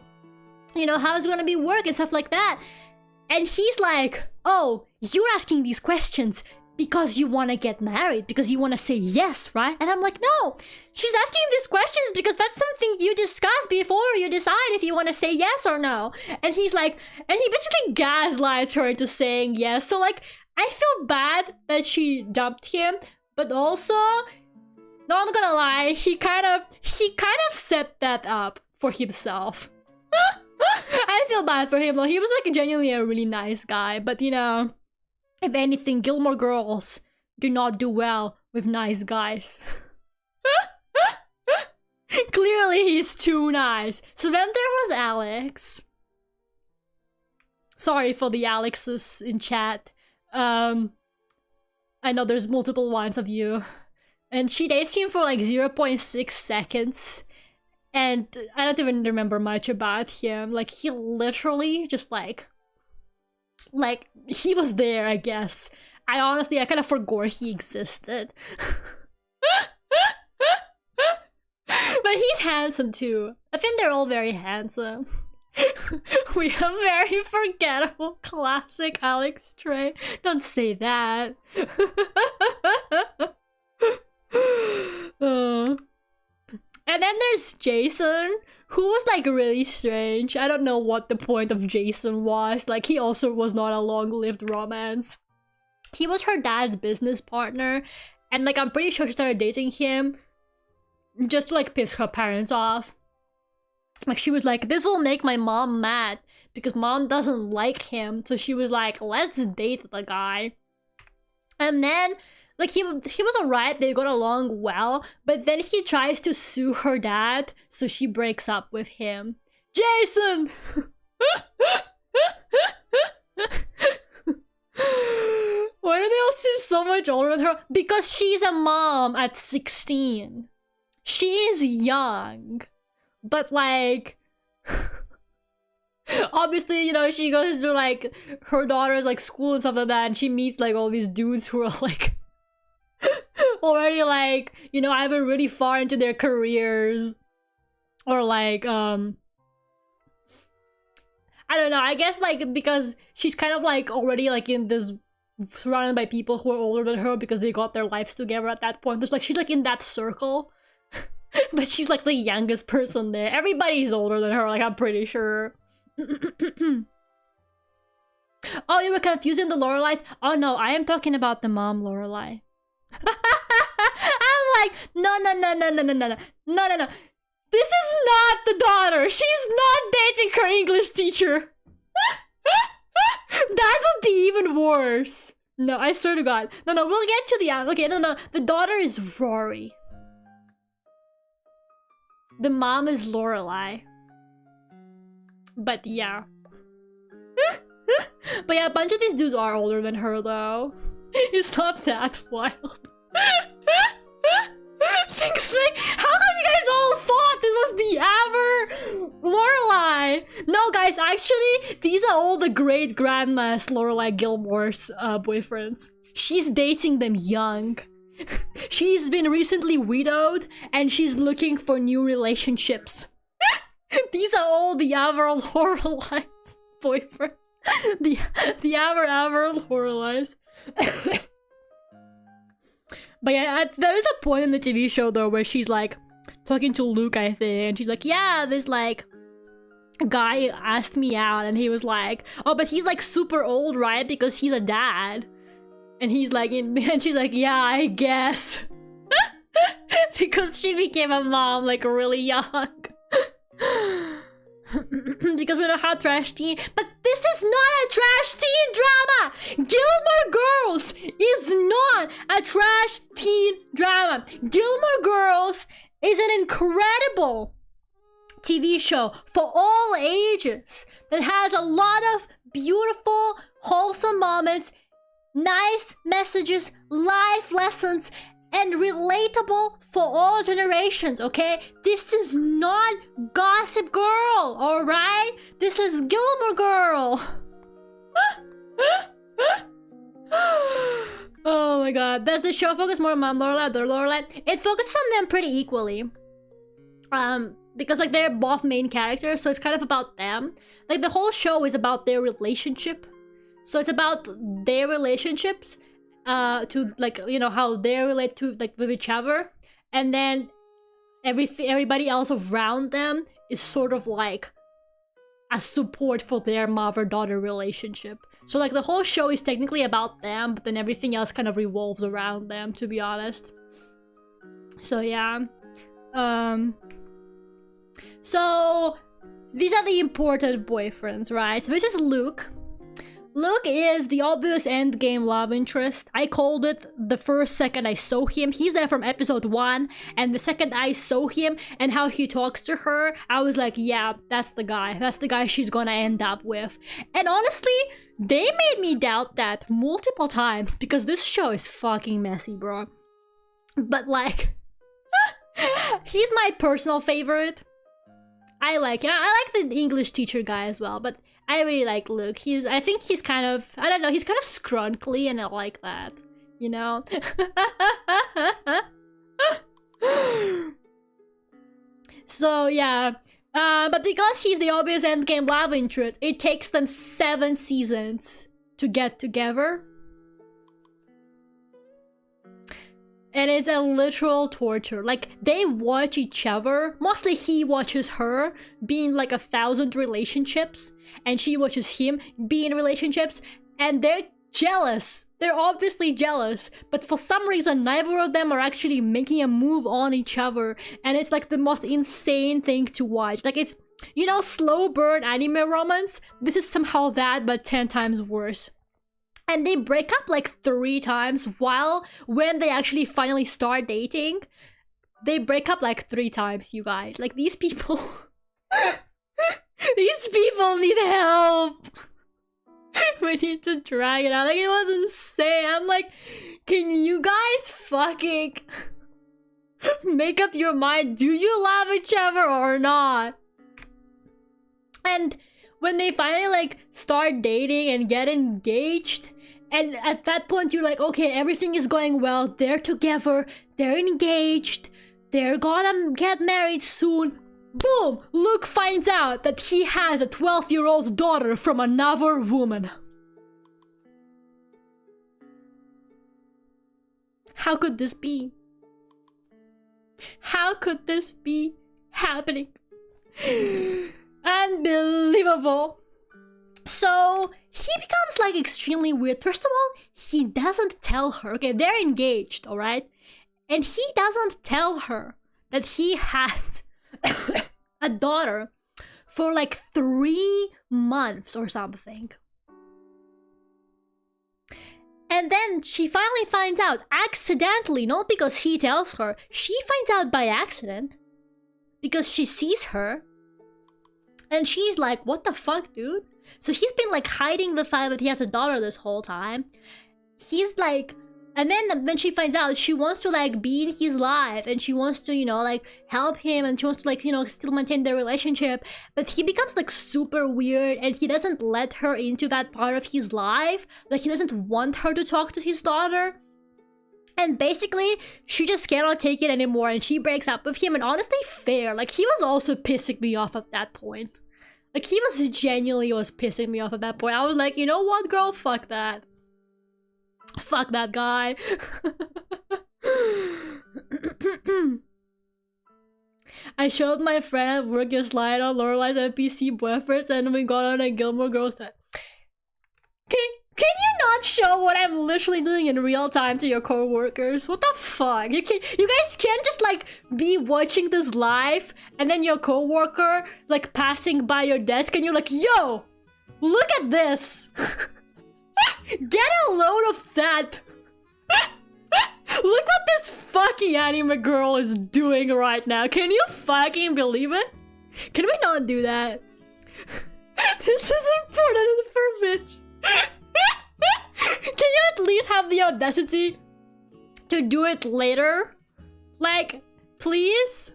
you know, how's it gonna be work and stuff like that? And he's like, oh, you're asking these questions because you want to get married, because you want to say yes, right? And I'm like, no, she's asking these questions because that's something you discuss before you decide if you want to say yes or no. And he's like, and he basically gaslights her into saying yes. So like, I feel bad that she dumped him, but also, not gonna lie, he kind of set that up for himself. I feel bad for him. Well, he was like genuinely a really nice guy, but you know, if anything, Gilmore Girls do not do well with nice guys. Clearly he's too nice. So then there was Alex. Sorry for the Alexes in chat. I know there's multiple ones of you. And she dates him for like 0.6 seconds. And I don't even remember much about him. Like, he literally just like he was there, I guess. I kind of forgot he existed. But he's handsome too. I think they're all very handsome. We have very forgettable classic Alex Trey. Don't say that. And then there's Jason, who was like really strange. I don't know what the point of Jason was. Like, he also was not a long-lived romance. He was her dad's business partner, and like I'm pretty sure she started dating him just to like piss her parents off. Like, she was like, this will make my mom mad because mom doesn't like him. So she was like, let's date the guy. And then like he was alright, they got along well, but then he tries to sue her dad, so she breaks up with him. Jason! Why do they all seem so much older than her? Because she's a mom at 16. She is young. But like, obviously, you know, she goes to like her daughter's like school and stuff like that, and she meets like all these dudes who are like already like, you know, either really far into their careers or like I don't know, I guess like because she's kind of like already like in this surrounded by people who are older than her because they got their lives together at that point. There's like she's like in that circle. But she's like the youngest person there. Everybody's older than her, like I'm pretty sure. Oh, you were confusing the Loreleis? Oh no, I am talking about the mom Lorelei. I'm like, no. This is not the daughter. She's not dating her English teacher. That would be even worse. No, I swear to God. No, we'll get to the... Okay, no. The daughter is Rory. The mom is Lorelei. But yeah. But yeah, a bunch of these dudes are older than her though. It's not that wild. Things like, how come you guys all thought this was the ever Lorelei? No guys, actually, these are all the great grandmas Lorelei Gilmore's boyfriends. She's dating them young. She's been recently widowed and she's looking for new relationships. These are all the ever Lorelei's boyfriends. The ever Lorelei's. But yeah, there is a point in the TV show though where she's like talking to Luke, I think, and she's like, yeah, this like guy asked me out and he was like, oh, but he's like super old, right? Because he's a dad. And he's like, and she's like, yeah, I guess. Because she became a mom like really young. Because we know how trash teen, but this is not a trash teen drama. Gilmore Girls is not a trash teen drama. Gilmore Girls is an incredible TV show for all ages that has a lot of beautiful, wholesome moments, nice messages, life lessons, and relatable for all generations, okay? This is not Gossip Girl, alright? This is Gilmore Girl! Oh my god. Does the show focus more on Mom Lorelai or Lorelai? It focuses on them pretty equally. Because like they're both main characters, so it's kind of about them. Like the whole show is about their relationship. So it's about their relationships. To like, you know, how they relate to like with each other, and then everybody else around them is sort of like a support for their mother-daughter relationship. So like the whole show is technically about them, but then everything else kind of revolves around them, to be honest. So yeah. So these are the important boyfriends, right? So this is Luke. Luke is the obvious endgame love interest. I called it the first second I saw him. He's there from episode 1, and the second I saw him and how he talks to her, I was like, yeah, that's the guy. That's the guy she's gonna end up with. And honestly, they made me doubt that multiple times because this show is fucking messy, bro. But like, he's my personal favorite. I like him. I like the English teacher guy as well, but I really like Luke. I think he's kind of, I don't know, he's kind of scrunkly and I like that, you know? So yeah, but because he's the obvious endgame love interest, it takes them 7 seasons to get together. And it's a literal torture. Like, they watch each other. Mostly he watches her be in like 1,000 relationships. And she watches him be in relationships. And they're jealous. They're obviously jealous. But for some reason, neither of them are actually making a move on each other. And it's like the most insane thing to watch. Like, it's, you know, slow burn anime romance? This is somehow that, but 10 times worse. And they break up like 3 times, while when they actually finally start dating, they break up like 3 times, you guys. Like, these people... these people need help! We need to drag it out. Like, it was insane. I'm like, can you guys fucking make up your mind? Do you love each other or not? And when they finally like start dating and get engaged, and at that point you're like, okay, everything is going well, they're together, they're engaged, they're gonna get married soon. Boom! Luke finds out that he has a 12-year-old daughter from another woman. How could this be? How could this be happening? Unbelievable. So he becomes like extremely weird. First of all, he doesn't tell her. Okay, they're engaged, all right? And he doesn't tell her that he has a daughter for like 3 months or something. And then she finally finds out accidentally, not because he tells her. She finds out by accident because she sees her and she's like, what the fuck, dude? So he's been like hiding the fact that he has a daughter this whole time. He's like, and then when she finds out, she wants to like be in his life and she wants to, you know, like help him and she wants to like, you know, still maintain their relationship. But he becomes like super weird and he doesn't let her into that part of his life. Like he doesn't want her to talk to his daughter. And basically, she just cannot take it anymore and she breaks up with him. And honestly, fair. Like he was also pissing me off at that point. Like he was genuinely pissing me off at that point. I was like, you know what, girl? Fuck that. Fuck that guy. I showed my friend at work your slide on Lorelai's NPC boyfriends and we got on a Gilmore Girls that. Can you not show what I'm literally doing in real time to your co-workers? What the fuck? You guys can't just like be watching this live and then your co-worker like passing by your desk and you're like, yo, look at this. Get a load of that. Look what this fucking anime girl is doing right now. Can you fucking believe it? Can we not do that? This is important for bitch. Can you at least have the audacity to do it later? Like, please?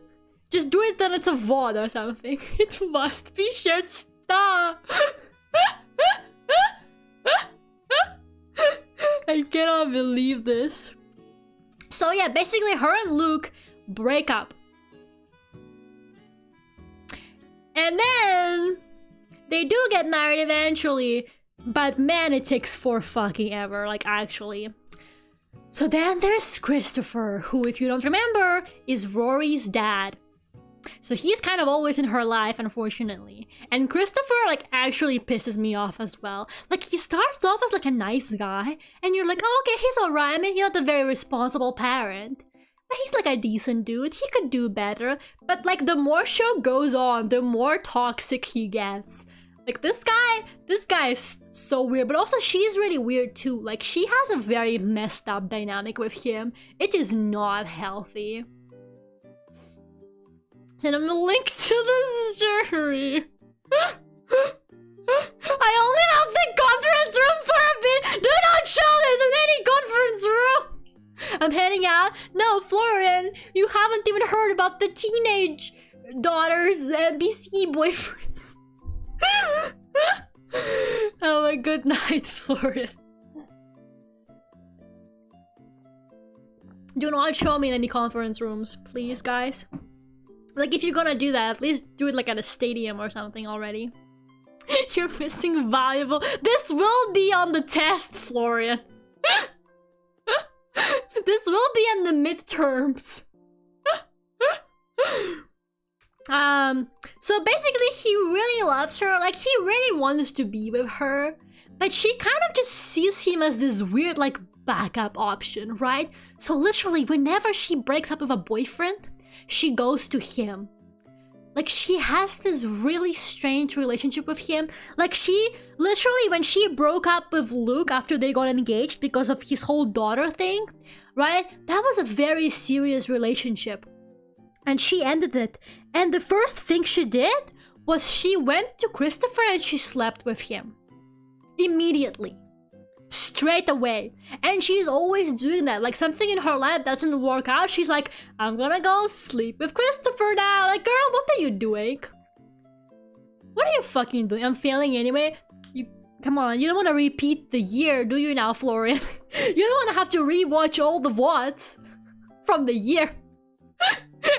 Just do it then it's a VOD or something. It must be shared stuff. I cannot believe this. So yeah, basically her and Luke break up. And then they do get married eventually, but man, it takes for fucking ever, like actually. So then there's Christopher, who, if you don't remember, is Rory's dad. So he's kind of always in her life, unfortunately. And Christopher, like, actually pisses me off as well. Like, he starts off as, like, a nice guy. And you're like, oh, okay, he's alright. I mean, he's not a very responsible parent. But he's, like, a decent dude. He could do better. But, like, the more show goes on, the more toxic he gets. Like, this guy is so weird. But also, she's really weird, too. Like, she has a very messed up dynamic with him. It is not healthy. Send him a link to the jury. I only have the conference room for a bit. Do not show this in any conference room. I'm heading out. No, Florian, you haven't even heard about the teenage daughter's BC boyfriends. Oh my good night, Florian. Do not show me in any conference rooms, please, guys. Like, if you're gonna do that, at least do it like at a stadium or something already. You're missing valuable. This will be on the test, Florian. This will be in the midterms. So basically he really loves her, like he really wants to be with her, but she kind of just sees him as this weird like backup option, right? So literally whenever she breaks up with a boyfriend, she goes to him. Like she has this really strange relationship with him. Like she literally, when she broke up with Luke after they got engaged because of his whole daughter thing, right? That was a very serious relationship. And she ended it. And the first thing she did was she went to Christopher and she slept with him. Immediately. Straight away. And she's always doing that. Like something in her life doesn't work out. She's like, I'm gonna go sleep with Christopher now. Like, girl, what are you doing? What are you fucking doing? I'm failing anyway. You come on, you don't want to repeat the year, do you now, Florian? You don't want to have to rewatch all the VODs from the year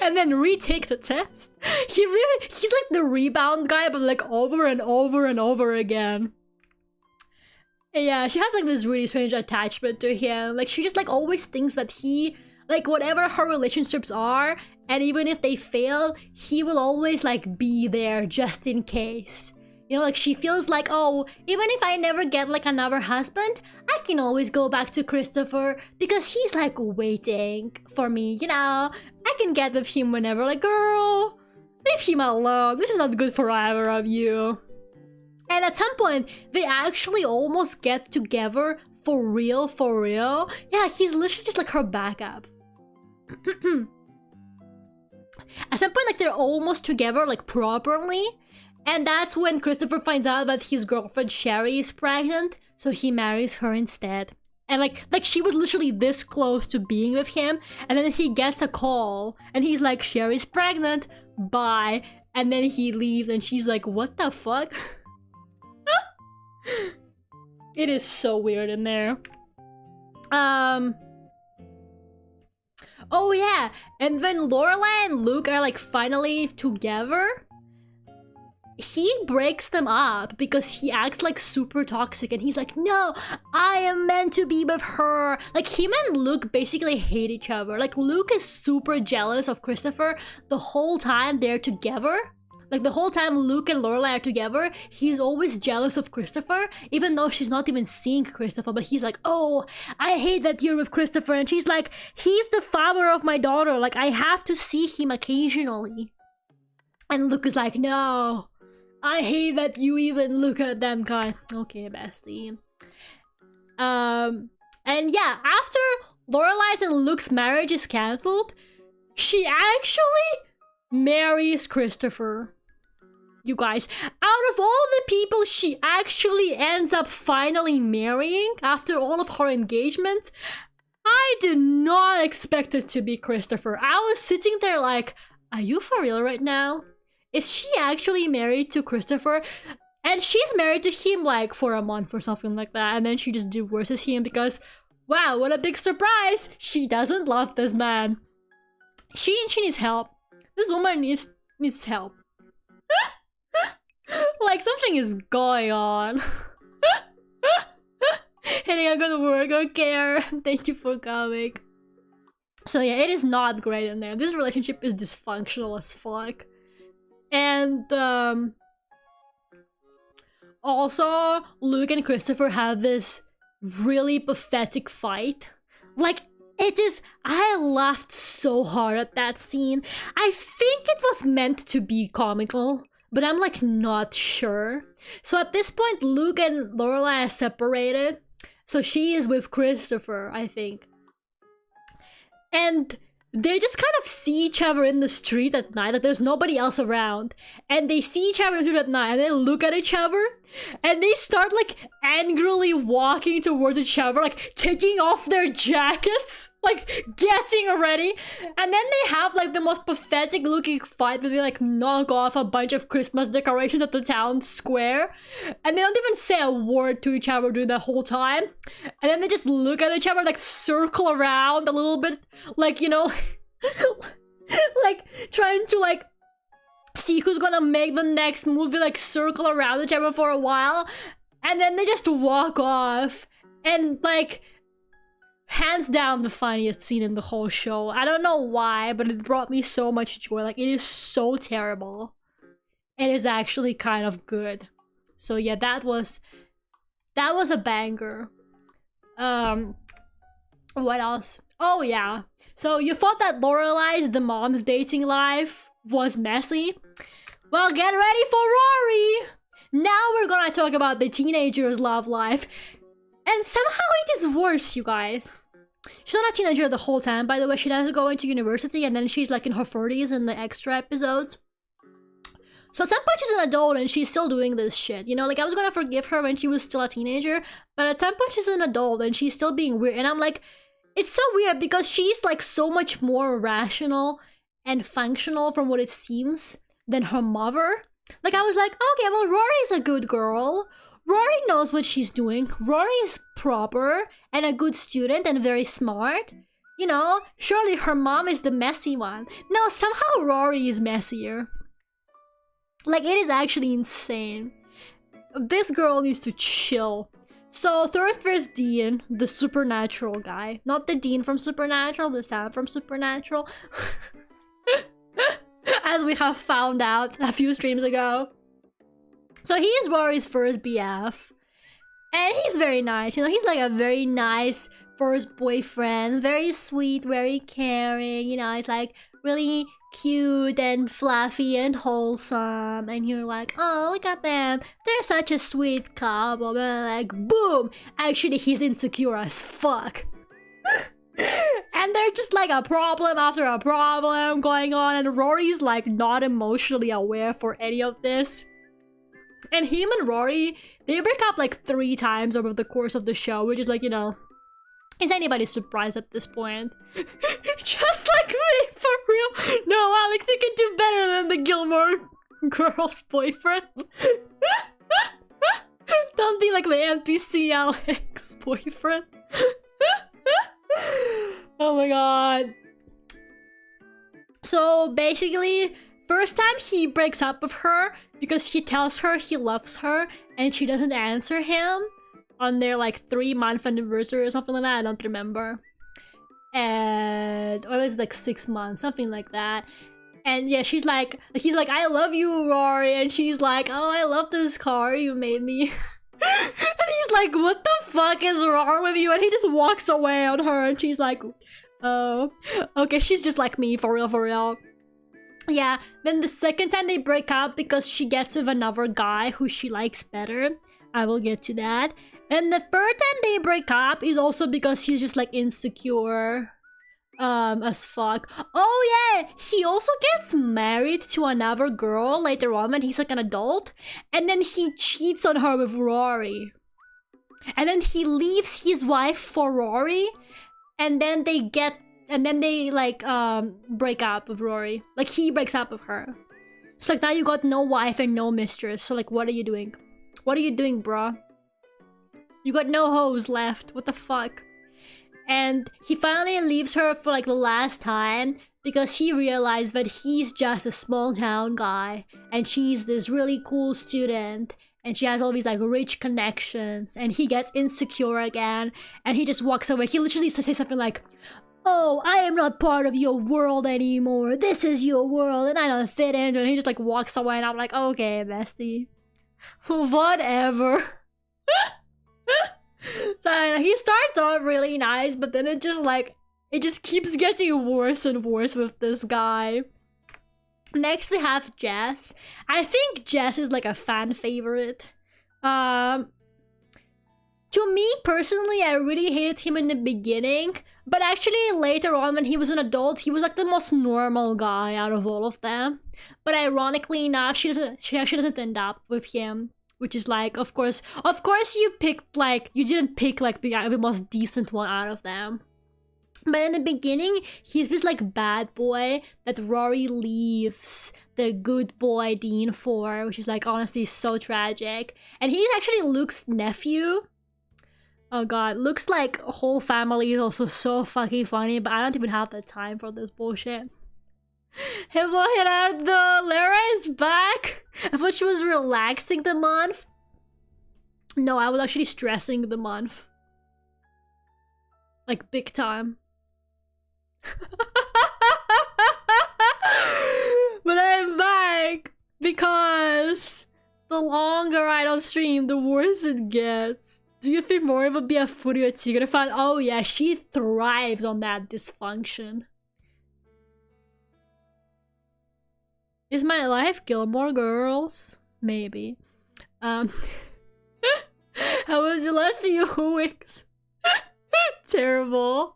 and then retake the test. He's like the rebound guy, but like over and over and over again. Yeah, she has like this really strange attachment to him. Like she just like always thinks that he, like whatever her relationships are, and even if they fail, he will always like be there just in case. You know, like she feels like, oh, even if I never get like another husband, I can always go back to Christopher because he's like waiting for me, you know? I can get with him whenever. Like, girl, leave him alone. This is not good for either of you. And at some point, they actually almost get together for real, for real. Yeah, he's literally just like her backup. At some point, like they're almost together, like properly. And that's when Christopher finds out that his girlfriend Sherry is pregnant, so he marries her instead. And like she was literally this close to being with him, and then he gets a call, and he's like, Sherry's pregnant, bye. And then he leaves, and she's like, what the fuck? It is so weird in there. Oh yeah, and when Lorelai and Luke are like finally together, he breaks them up because he acts like super toxic, and he's like, no, I am meant to be with her. Like him and Luke basically hate each other. Like Luke is super jealous of Christopher the whole time they're together. Like the whole time Luke and Lorelai are together, he's always jealous of Christopher, even though she's not even seeing Christopher. But he's like, oh, I hate that you're with Christopher. And she's like, he's the father of my daughter. Like I have to see him occasionally. And Luke is like, no, I hate that you even look at that guy. Okay, bestie. And yeah, after Lorelai's and Luke's marriage is cancelled, she actually marries Christopher. You guys, out of all the people she actually ends up finally marrying after all of her engagements, I did not expect it to be Christopher. I was sitting there like, are you for real right now? Is she actually married to Christopher? And she's married to him like for a month or something like that, and then she just divorces him because, wow, what a big surprise! She doesn't love this man. She needs help. This woman needs help. Like something is going on. Heading out to work, okay. Thank you for coming. So yeah, it is not great in there. This relationship is dysfunctional as fuck. And also Luke and Christopher have this really pathetic fight. Like it is, I laughed so hard at that scene. I think it was meant to be comical, but I'm like not sure. So at this point, Luke and Lorelai are separated. So she is with Christopher, I think. And they just kind of see each other in the street at night, like there's nobody else around. And they see each other in the street at night, and they look at each other, and they start like angrily walking towards each other, like taking off their jackets, like getting ready. And then they have like the most pathetic looking fight where they like knock off a bunch of Christmas decorations at the town square. And they don't even say a word to each other during the whole time. And then they just look at each other, like circle around a little bit, like, you know, like trying to like see who's gonna make the next movie, like circle around each other for a while. And then they just walk off. And like, hands down the funniest scene in the whole show. I don't know why, but it brought me so much joy. Like, it is so terrible. It is actually kind of good. So yeah, that was a banger. What else? Oh yeah. So you thought that Lorelai's the mom's dating life was messy? Well, get ready for Rory! Now we're gonna talk about the teenager's love life. And somehow it is worse, you guys. She's not a teenager the whole time, by the way. She does go into university, and then she's like in her 30s in the extra episodes. So at some point she's an adult and she's still doing this shit. You know, like I was gonna forgive her when she was still a teenager, but at some point she's an adult and she's still being weird. And I'm like, it's so weird because she's like so much more rational and functional from what it seems than her mother. Like, I was like, okay, well, Rory's a good girl. Rory knows what she's doing. Rory is proper and a good student and very smart. You know, surely her mom is the messy one. No, somehow Rory is messier. Like, it is actually insane. This girl needs to chill. So, first there's Dean, the supernatural guy. Not the Dean from Supernatural, the Sam from Supernatural. As we have found out a few streams ago. So he is Rory's first BF. And he's very nice. You know, he's like a very nice first boyfriend. Very sweet, very caring. You know, he's like really cute and fluffy and wholesome. And you're like, oh, look at them. They're such a sweet couple. And like, boom! Actually, he's insecure as fuck. And they're just like a problem after a problem going on, and Rory's like not emotionally aware for any of this. And him and Rory, they break up like 3 times over the course of the show, which is like, you know, is anybody surprised at this point? Just like me, for real. No, Alex, you can do better than the Gilmore Girls boyfriend. Don't be like the NPC Alex boyfriend. Oh my god. So basically, first time he breaks up with her because he tells her he loves her and she doesn't answer him on their like 3-month anniversary or something like that. I don't remember. And or it's like 6 months, something like that. And yeah, he's like, I love you, Rory, and she's like, oh, I love this car you made me. And he's like, what the fuck is wrong with you? And he just walks away on her, and she's like, oh, okay, she's just like me, for real, for real. Yeah, then the second time they break up because she gets with another guy who she likes better. I will get to that. And the third time they break up is also because he's just like insecure as fuck. Oh yeah, he also gets married to another girl later on when he's like an adult, and then he cheats on her with Rory, and then he leaves his wife for Rory, and then they like break up with Rory. Like, he breaks up with her. It's like, now you got no wife and no mistress, so like, what are you doing? What are you doing, bruh? You got no hoes left. What the fuck? And he finally leaves her for like the last time because he realized that he's just a small town guy and she's this really cool student and she has all these like rich connections, and he gets insecure again and he just walks away. He literally says something like, oh, I am not part of your world anymore. This is your world and I don't fit into it. And he just like walks away, and I'm like, okay, bestie. Whatever. So he starts out really nice, but then it just keeps getting worse and worse with this guy. Next we have Jess. I think Jess is like a fan favorite. To me personally, I really hated him in the beginning, but actually later on when he was an adult, he was like the most normal guy out of all of them. But ironically enough, she actually doesn't end up with him. Which is like, of course you picked like, you didn't pick like the most decent one out of them. But in the beginning, he's this like bad boy that Rory leaves the good boy Dean for, which is like honestly so tragic. And he's actually Luke's nephew. Oh god, Luke's like whole family is also so fucking funny, but I don't even have the time for this bullshit. Hello Gerardo, Lera is back. I thought she was relaxing the month. No, I was actually stressing the month. Like big time. But I'm back because the longer I don't stream, the worse it gets. Do you think Mori would be a Furio Tigre fan? Oh yeah, she thrives on that dysfunction. Is my life Gilmore Girls? Maybe. How was your last few weeks? Terrible.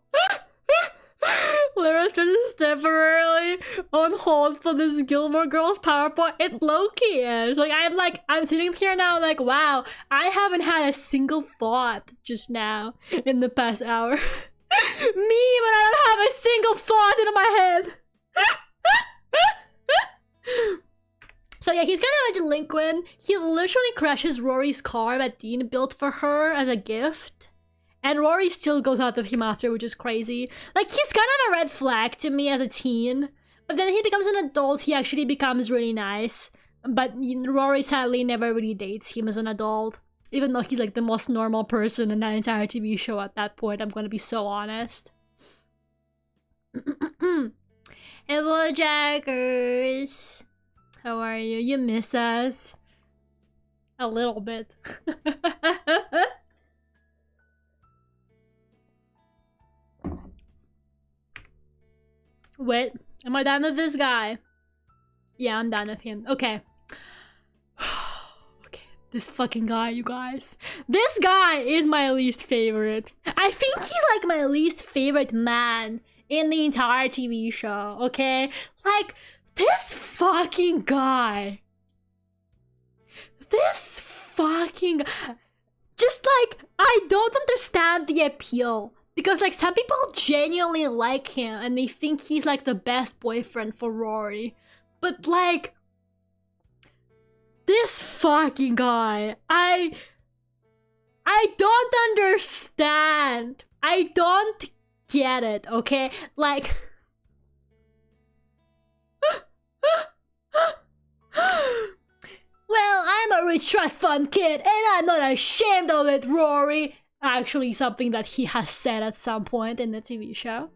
Lera's trying to temporarily on hold for this Gilmore Girls PowerPoint. It low-key is. Like, I'm sitting here now like, wow, I haven't had a single thought just now in the past hour. Me, when I don't have a single thought in my head. So yeah, he's kind of a delinquent. He literally crashes Rory's car that Dean built for her as a gift. And Rory still goes out with him after, which is crazy. Like, he's kind of a red flag to me as a teen. But then he becomes an adult, he actually becomes really nice. But Rory sadly never really dates him as an adult. Even though he's like the most normal person in that entire TV show at that point, I'm gonna be so honest. Hello, Jackers. How are you? You miss us? A little bit. Wait, am I done with this guy? Yeah, I'm done with him. Okay. Okay, this fucking guy, you guys. This guy is my least favorite. I think he's like my least favorite man in the entire TV show, okay? Like, this fucking guy. This fucking... Just like, I don't understand the appeal. Because like, some people genuinely like him and they think he's like the best boyfriend for Rory. But like, this fucking guy, I don't understand. I don't get it, okay? Like, well, I'm a rich trust fund kid and I'm not ashamed of it, Rory. Actually, something that he has said at some point in the TV show.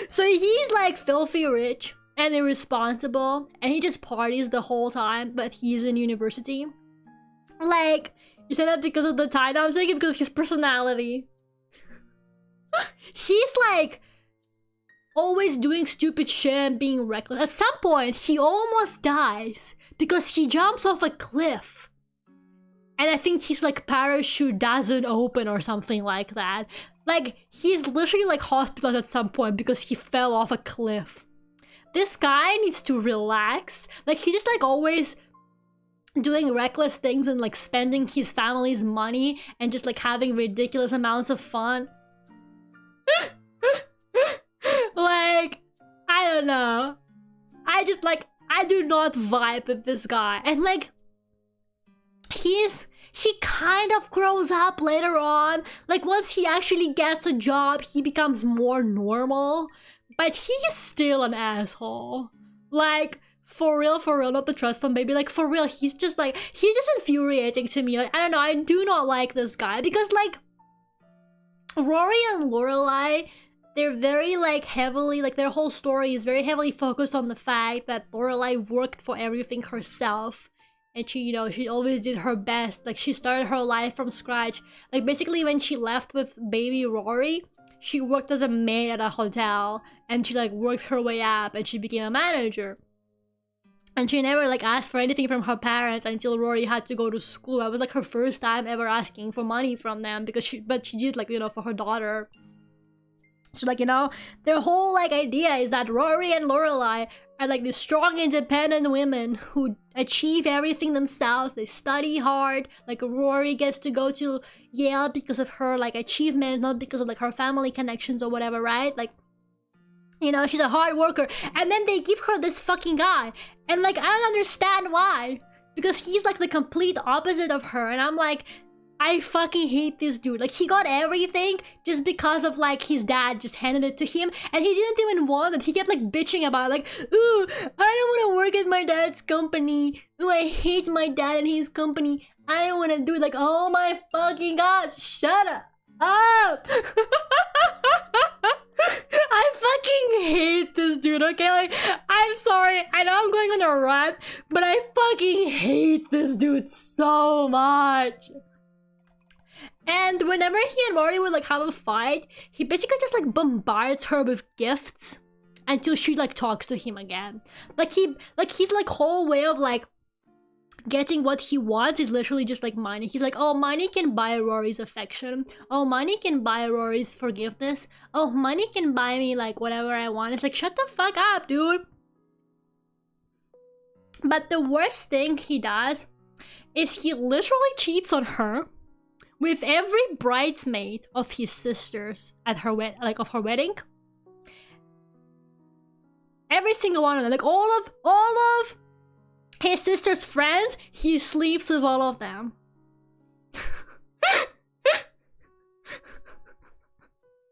So he's like filthy rich and irresponsible and he just parties the whole time, but he's in university. Like, you say that because of the title? I'm saying it because of his personality. He's like always doing stupid shit and being reckless. At some point, he almost dies because he jumps off a cliff. And I think his like parachute doesn't open or something like that. Like, he's literally like hospitalized at some point because he fell off a cliff. This guy needs to relax. Like, he just like always doing reckless things and like spending his family's money and just like having ridiculous amounts of fun. Like, I don't know. I just like, I do not vibe with this guy. And like, he kind of grows up later on. Like, once he actually gets a job, he becomes more normal. But he's still an asshole. Like, for real, not the trust fund baby. Like, for real, he's just infuriating to me. Like, I don't know, I do not like this guy. Because, like, Rory and Lorelai, they're very, like, heavily, like, their whole story is very heavily focused on the fact that Lorelai worked for everything herself. And she, you know, she always did her best. Like, she started her life from scratch. Like, basically, when she left with baby Rory, she worked as a maid at a hotel. And she, like, worked her way up and she became a manager. And she never, like, asked for anything from her parents until Rory had to go to school. That was, like, her first time ever asking for money from them. But she did, like, you know, for her daughter. So, like, you know, their whole, like, idea is that Rory and Lorelai are, like, these strong, independent women who achieve everything themselves. They study hard. Like, Rory gets to go to Yale because of her, like, achievement, not because of, like, her family connections or whatever, right? Like, you know, she's a hard worker. And then they give her this fucking guy. And, like, I don't understand why. Because he's, like, the complete opposite of her. And I'm like, I fucking hate this dude. Like, he got everything just because of, like, his dad just handed it to him. And he didn't even want it. He kept, like, bitching about it. Like, ooh, I don't want to work at my dad's company. Ooh, I hate my dad and his company. I don't want to do it. Like, oh my fucking god, shut up. I fucking hate this dude, okay? Like, I'm sorry. I know I'm going on a rant, but I fucking hate this dude so much. And whenever he and Rory would, like, have a fight, he basically just, like, bombards her with gifts until she, like, talks to him again. Like, his, like, whole way of, like, getting what he wants is literally just, like, money. He's like, oh, money can buy Rory's affection. Oh, money can buy Rory's forgiveness. Oh, money can buy me, like, whatever I want. It's like, shut the fuck up, dude. But the worst thing he does is he literally cheats on her with every bridesmaid of his sisters at her of her wedding. Every single one of them, like all of his sister's friends, he sleeps with all of them.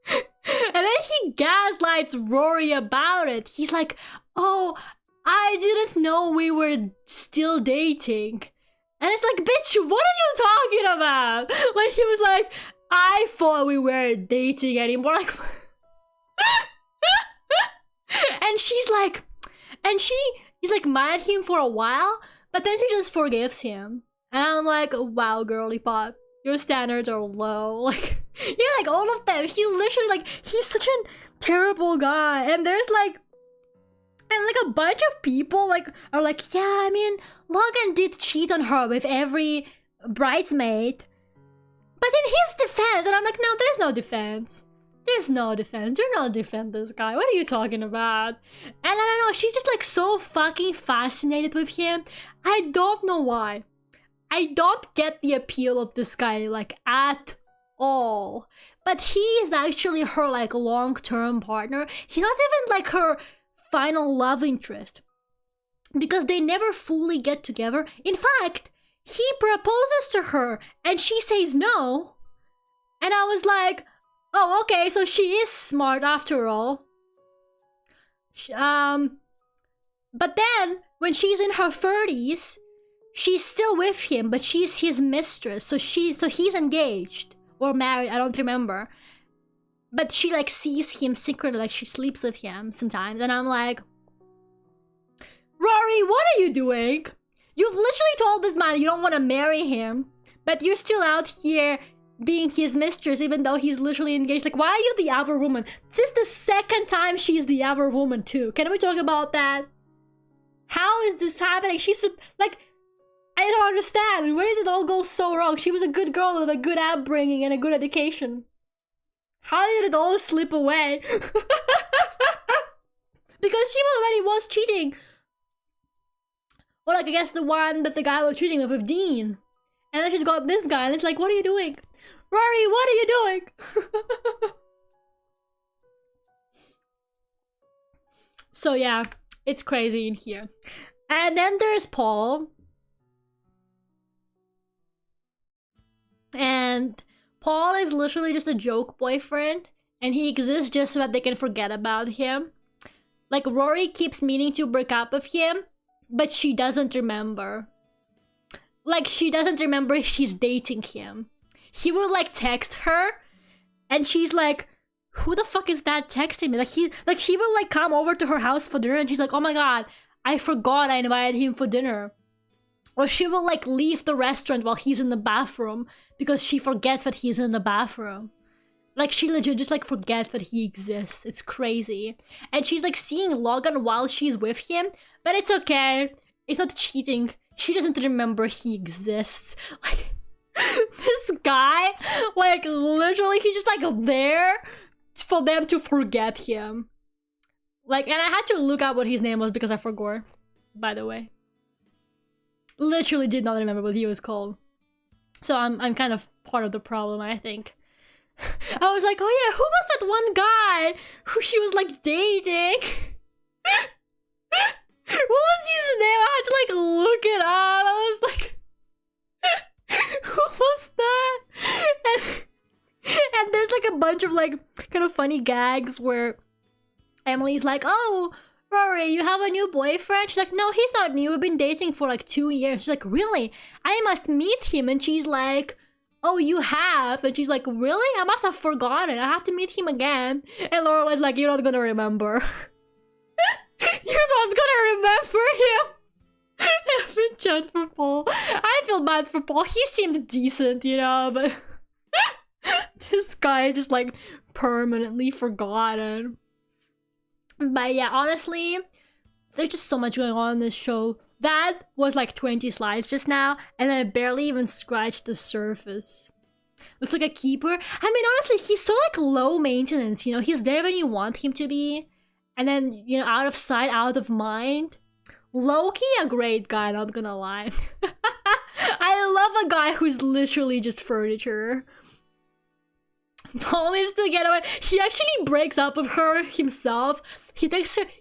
And then he gaslights Rory about it. He's like, oh, I didn't know we were still dating. And it's like, bitch, what are you talking about? Like, he was like, I thought we weren't dating anymore. Like, and she's like, he's like mad at him for a while, but then she just forgives him. And I'm like, wow, girly pop, your standards are low. Like, yeah, like all of them. He literally, like, he's such a terrible guy. And there's like, and like a bunch of people like are like, yeah, I mean, Logan did cheat on her with every bridesmaid. But in his defense, and I'm like, no, there's no defense. There's no defense. You're not defend this guy. What are you talking about? And I don't know, she's just like so fucking fascinated with him. I don't know why. I don't get the appeal of this guy like at all. But he is actually her like long-term partner. He's not even like her final love interest. Because they never fully get together. In fact, he proposes to her and she says no. And I was like, oh, okay, so she is smart after all. But then, when she's in her 30s, she's still with him, but she's his mistress. So he's engaged or married, I don't remember. But she like sees him secretly, like she sleeps with him sometimes. And I'm like, Rory, what are you doing? You literally told this man you don't want to marry him, but you're still out here being his mistress even though he's literally engaged. Like, why are you the other woman? This is the second time she's the other woman too. Can we talk about that? How is this happening? She's like, I don't understand. Where did it all go so wrong? She was a good girl with a good upbringing and a good education. How did it all slip away? Because she already was cheating. Well, like, I guess the one that the guy was cheating with Dean. And then she's got this guy, and it's like, what are you doing? Rory, what are you doing? So yeah, it's crazy in here. And then there's Paul. And Paul is literally just a joke boyfriend. And he exists just so that they can forget about him. Like, Rory keeps meaning to break up with him, but she doesn't remember. Like, she doesn't remember she's dating him. He will like text her, and she's like, who the fuck is that texting me? Like he will like come over to her house for dinner, and she's like, oh my god, I forgot I invited him for dinner. Or she will like leave the restaurant while he's in the bathroom because she forgets that he's in the bathroom. Like, she legit just like forgets that he exists. It's crazy. And she's like seeing Logan while she's with him, but it's okay. It's not cheating. She doesn't remember he exists. Like, this guy, like, literally, he's just like there for them to forget him. Like, and I had to look up what his name was because I forgot, by the way. Literally did not remember what he was called. So I'm kind of part of the problem, I think. I was like, oh yeah, who was that one guy who she was like dating? What was his name? I had to like look it up. I was like, who was that? And there's like a bunch of like kind of funny gags where Emily's like, oh, Rory, you have a new boyfriend? She's like, no, he's not new. We've been dating for like 2 years. She's like, really? I must meet him. And she's like, oh, you have? And she's like, really? I must have forgotten. I have to meet him again. And Lorelai's like, you're not gonna remember. You're not gonna remember him. I've been judged for Paul. I feel bad for Paul. He seemed decent, you know, but this guy just like permanently forgotten. But yeah, honestly, there's just so much going on in this show. That was like 20 slides just now, and I barely even scratched the surface. Looks like a keeper. I mean, honestly, he's so like low maintenance, you know? He's there when you want him to be, and then, you know, out of sight, out of mind. Low-key a great guy, not gonna lie. I love a guy who's literally just furniture. Paul needs to get away. He actually breaks up with her himself. He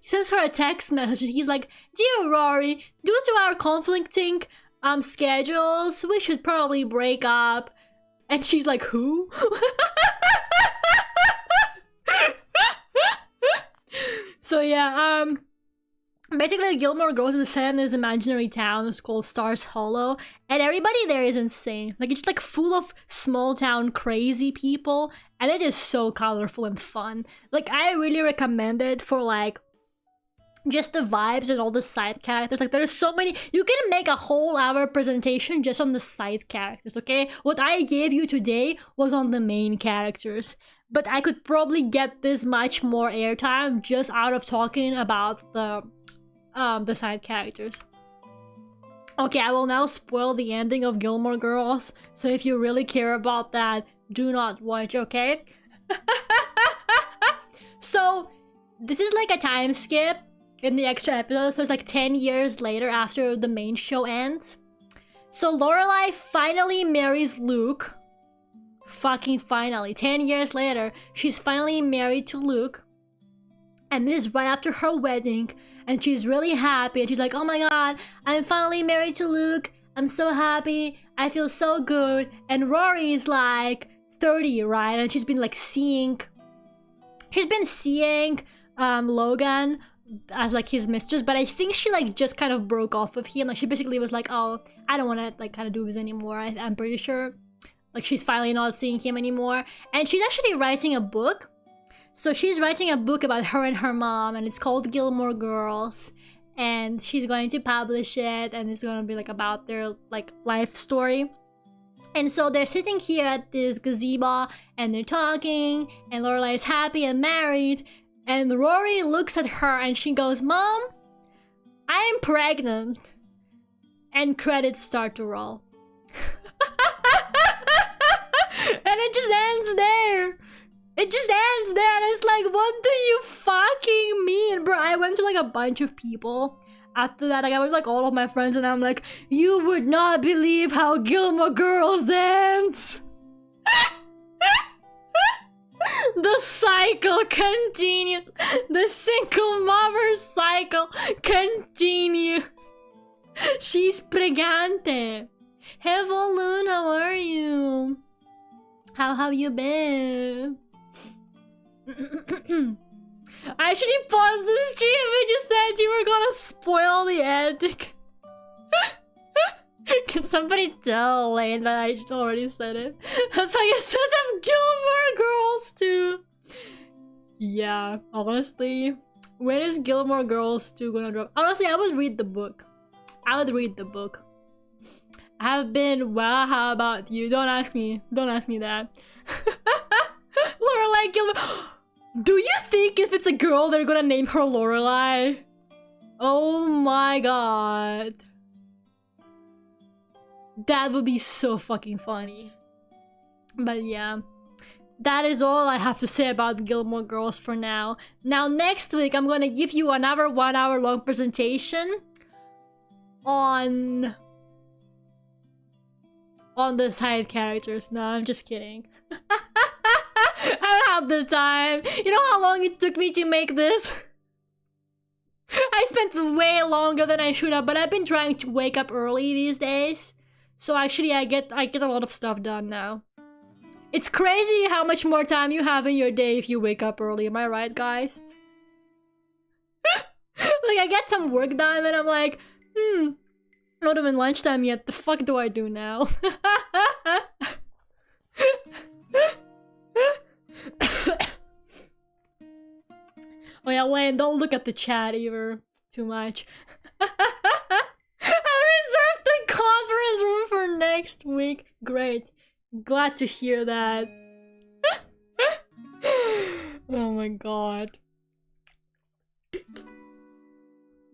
sends her a text message and he's like, "Dear Rory, due to our conflicting schedules, we should probably break up." And she's like, "Who?" So yeah, basically Gilmore Girls is set in this imaginary town. It's called Stars Hollow, and everybody there is insane. Like, it's just like full of small town crazy people, and it is so colorful and fun. Like, I really recommend it for like just the vibes and all the side characters. Like, there's so many. You can make a whole hour presentation just on the side characters, okay? What I gave you today was on the main characters, but I could probably get this much more airtime just out of talking about the side characters. Okay, I will now spoil the ending of Gilmore Girls, so if you really care about that, do not watch, okay? So, this is like a time skip in the extra episode, so it's like 10 years later after the main show ends. So Lorelai finally marries Luke. Fucking finally. 10 years later, she's finally married to Luke. And this is right after her wedding, and she's really happy, and she's like, "Oh my god, I'm finally married to Luke. I'm so happy. I feel so good." And Rory is like 30, right? And she's been like seeing Logan as like his mistress, but I think she like just kind of broke off with him. Like, she basically was like, "Oh, I don't want to like kind of do this anymore." I'm pretty sure. Like, she's finally not seeing him anymore, and she's actually writing a book. So she's writing a book about her and her mom, and it's called Gilmore Girls, and she's going to publish it, and it's going to be like about their like life story. And so they're sitting here at this gazebo, and they're talking, and Lorelai is happy and married, and Rory looks at her and she goes, "Mom, I'm pregnant." And credits start to roll. And it just ends there. It just ends there, and it's like, what do you fucking mean, bro? I went to like a bunch of people after that. Like, I went to like all of my friends, and I'm like, "You would not believe how Gilmore Girls ends." The cycle continues. The single mother cycle continues. She's pregante. Hello, Loon, how are you? How have you been? I actually paused the stream and you said you were gonna spoil the ending. Can somebody tell Lane that I just already said it? That's why you said them Gilmore Girls too. Yeah, honestly. When is Gilmore Girls 2 gonna drop? Honestly, I would read the book. I would read the book. I have been well, how about you? Don't ask me that. Lorelai Gilmore. Do you think if it's a girl they're gonna name her Lorelai? Oh my god. That would be so fucking funny. But yeah, that is all I have to say about Gilmore Girls for now. Now next week I'm gonna give you another 1 hour long presentation on the side characters. No, I'm just kidding. I don't have the time. You know how long it took me to make this? I spent way longer than I should have, but I've been trying to wake up early these days. So actually I get a lot of stuff done now. It's crazy how much more time you have in your day if you wake up early. Am I right, guys? Like, I get some work done and I'm like, not even lunchtime yet. The fuck do I do now? Oh yeah, Lane, don't look at the chat either too much. I reserved the conference room for next week. Great. Glad to hear that. Oh my god.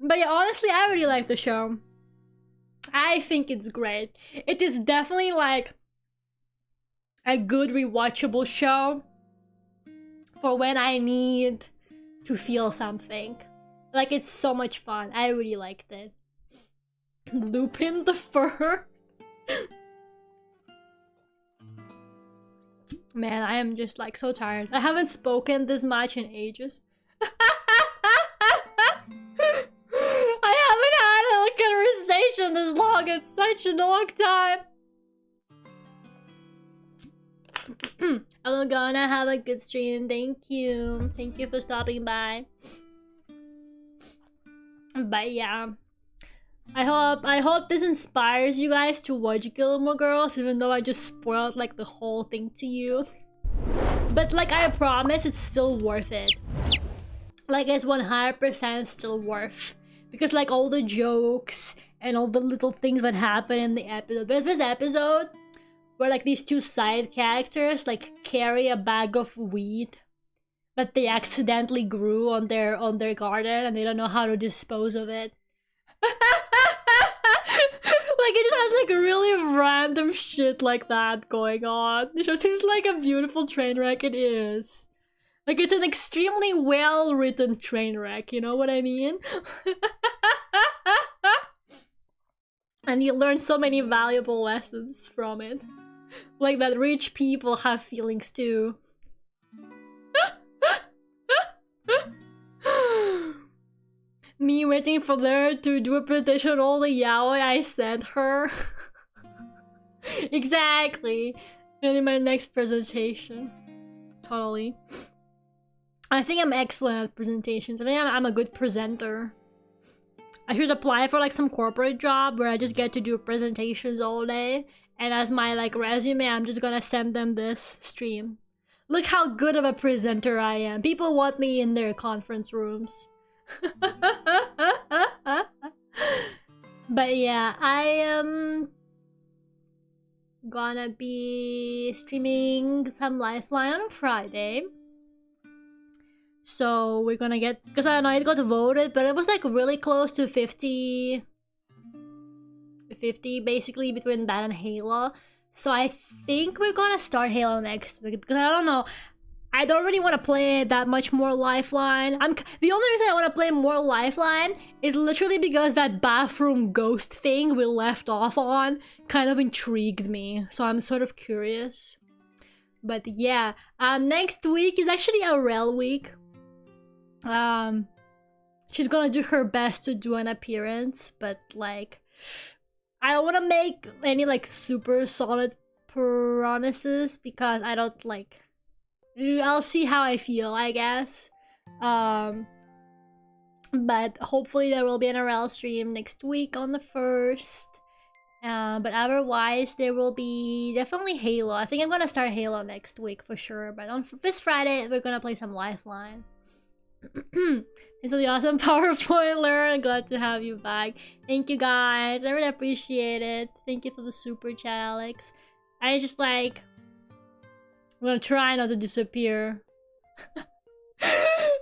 But yeah, honestly, I really like the show. I think it's great. It is definitely like a good rewatchable show for when I need to feel something. Like, it's so much fun. I really liked it. Lupin the Fur. Man, I am just like so tired. I haven't spoken this much in ages. I haven't had a conversation this long in such a long time. I'm gonna have a good stream. Thank you. Thank you for stopping by. But yeah, I hope this inspires you guys to watch Gilmore Girls, even though I just spoiled like the whole thing to you. But like I promise, it's still worth it. Like it's 100% still worth, because like all the jokes and all the little things that happen in the episode. There's this episode where like these two side characters like carry a bag of weed that they accidentally grew on their garden and they don't know how to dispose of it. Like it just has like really random shit like that going on. It just seems like a beautiful train wreck. It is. Like it's an extremely well written train wreck, you know what I mean? And you learn so many valuable lessons from it. Like that rich people have feelings too. Me waiting for Lera to do a presentation on all the yaoi I sent her. Exactly. And in my next presentation. Totally. I think I'm excellent at presentations. I think I'm a good presenter. I should apply for like some corporate job where I just get to do presentations all day. And as my like resume, I'm just gonna send them this stream. Look how good of a presenter I am. People want me in their conference rooms. But yeah, I am gonna be streaming some Lifeline on Friday. So we're gonna get, because I know it got voted, but it was like really close to 50 basically between that and Halo. So I think we're gonna start Halo next week, because I don't know, I don't really want to play that much more Lifeline. The only reason I want to play more Lifeline is literally because that bathroom ghost thing we left off on kind of intrigued me, so I'm sort of curious. But yeah, next week is actually a rel week. She's gonna do her best to do an appearance, but like I don't want to make any like super solid promises because I don't like, I'll see how I feel, I guess. But hopefully there will be an RL stream next week on the 1st. But otherwise there will be definitely Halo. I think I'm gonna start Halo next week for sure. But on this Friday we're gonna play some Lifeline. It's really awesome PowerPoint, Lera. Glad to have you back. Thank you guys. I really appreciate it. Thank you for the super chat, Alex. I just like, I'm gonna try not to disappear.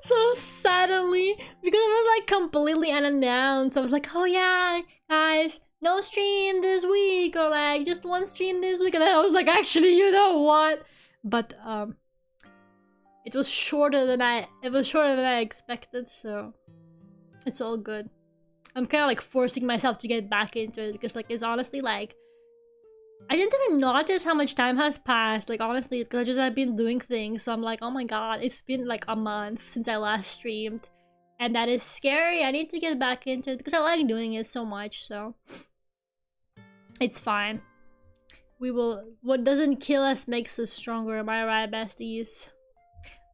So suddenly, because it was like completely unannounced. I was like, oh yeah, guys, no stream this week, or like just one stream this week, and then I was like, actually, you know what? But it was shorter than I expected, so it's all good. I'm kind of like forcing myself to get back into it because like it's honestly like I didn't even notice how much time has passed, like honestly, because I've been doing things, so I'm like, oh my god, it's been like a month since I last streamed, and that is scary. I need to get back into it because I like doing it so much, so it's fine. We will, what doesn't kill us makes us stronger, am I right, besties?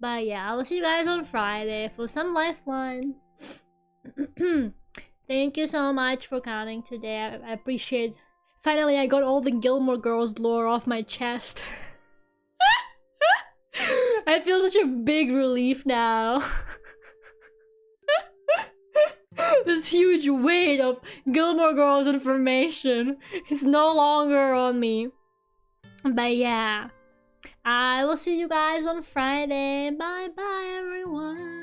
But yeah, I'll see you guys on Friday for some Lifeline. Thank you so much for coming today. I appreciate. Finally, I got all the Gilmore Girls lore off my chest. I feel such a big relief now. This huge weight of Gilmore Girls information is no longer on me. But yeah, I will see you guys on Friday. Bye bye, everyone.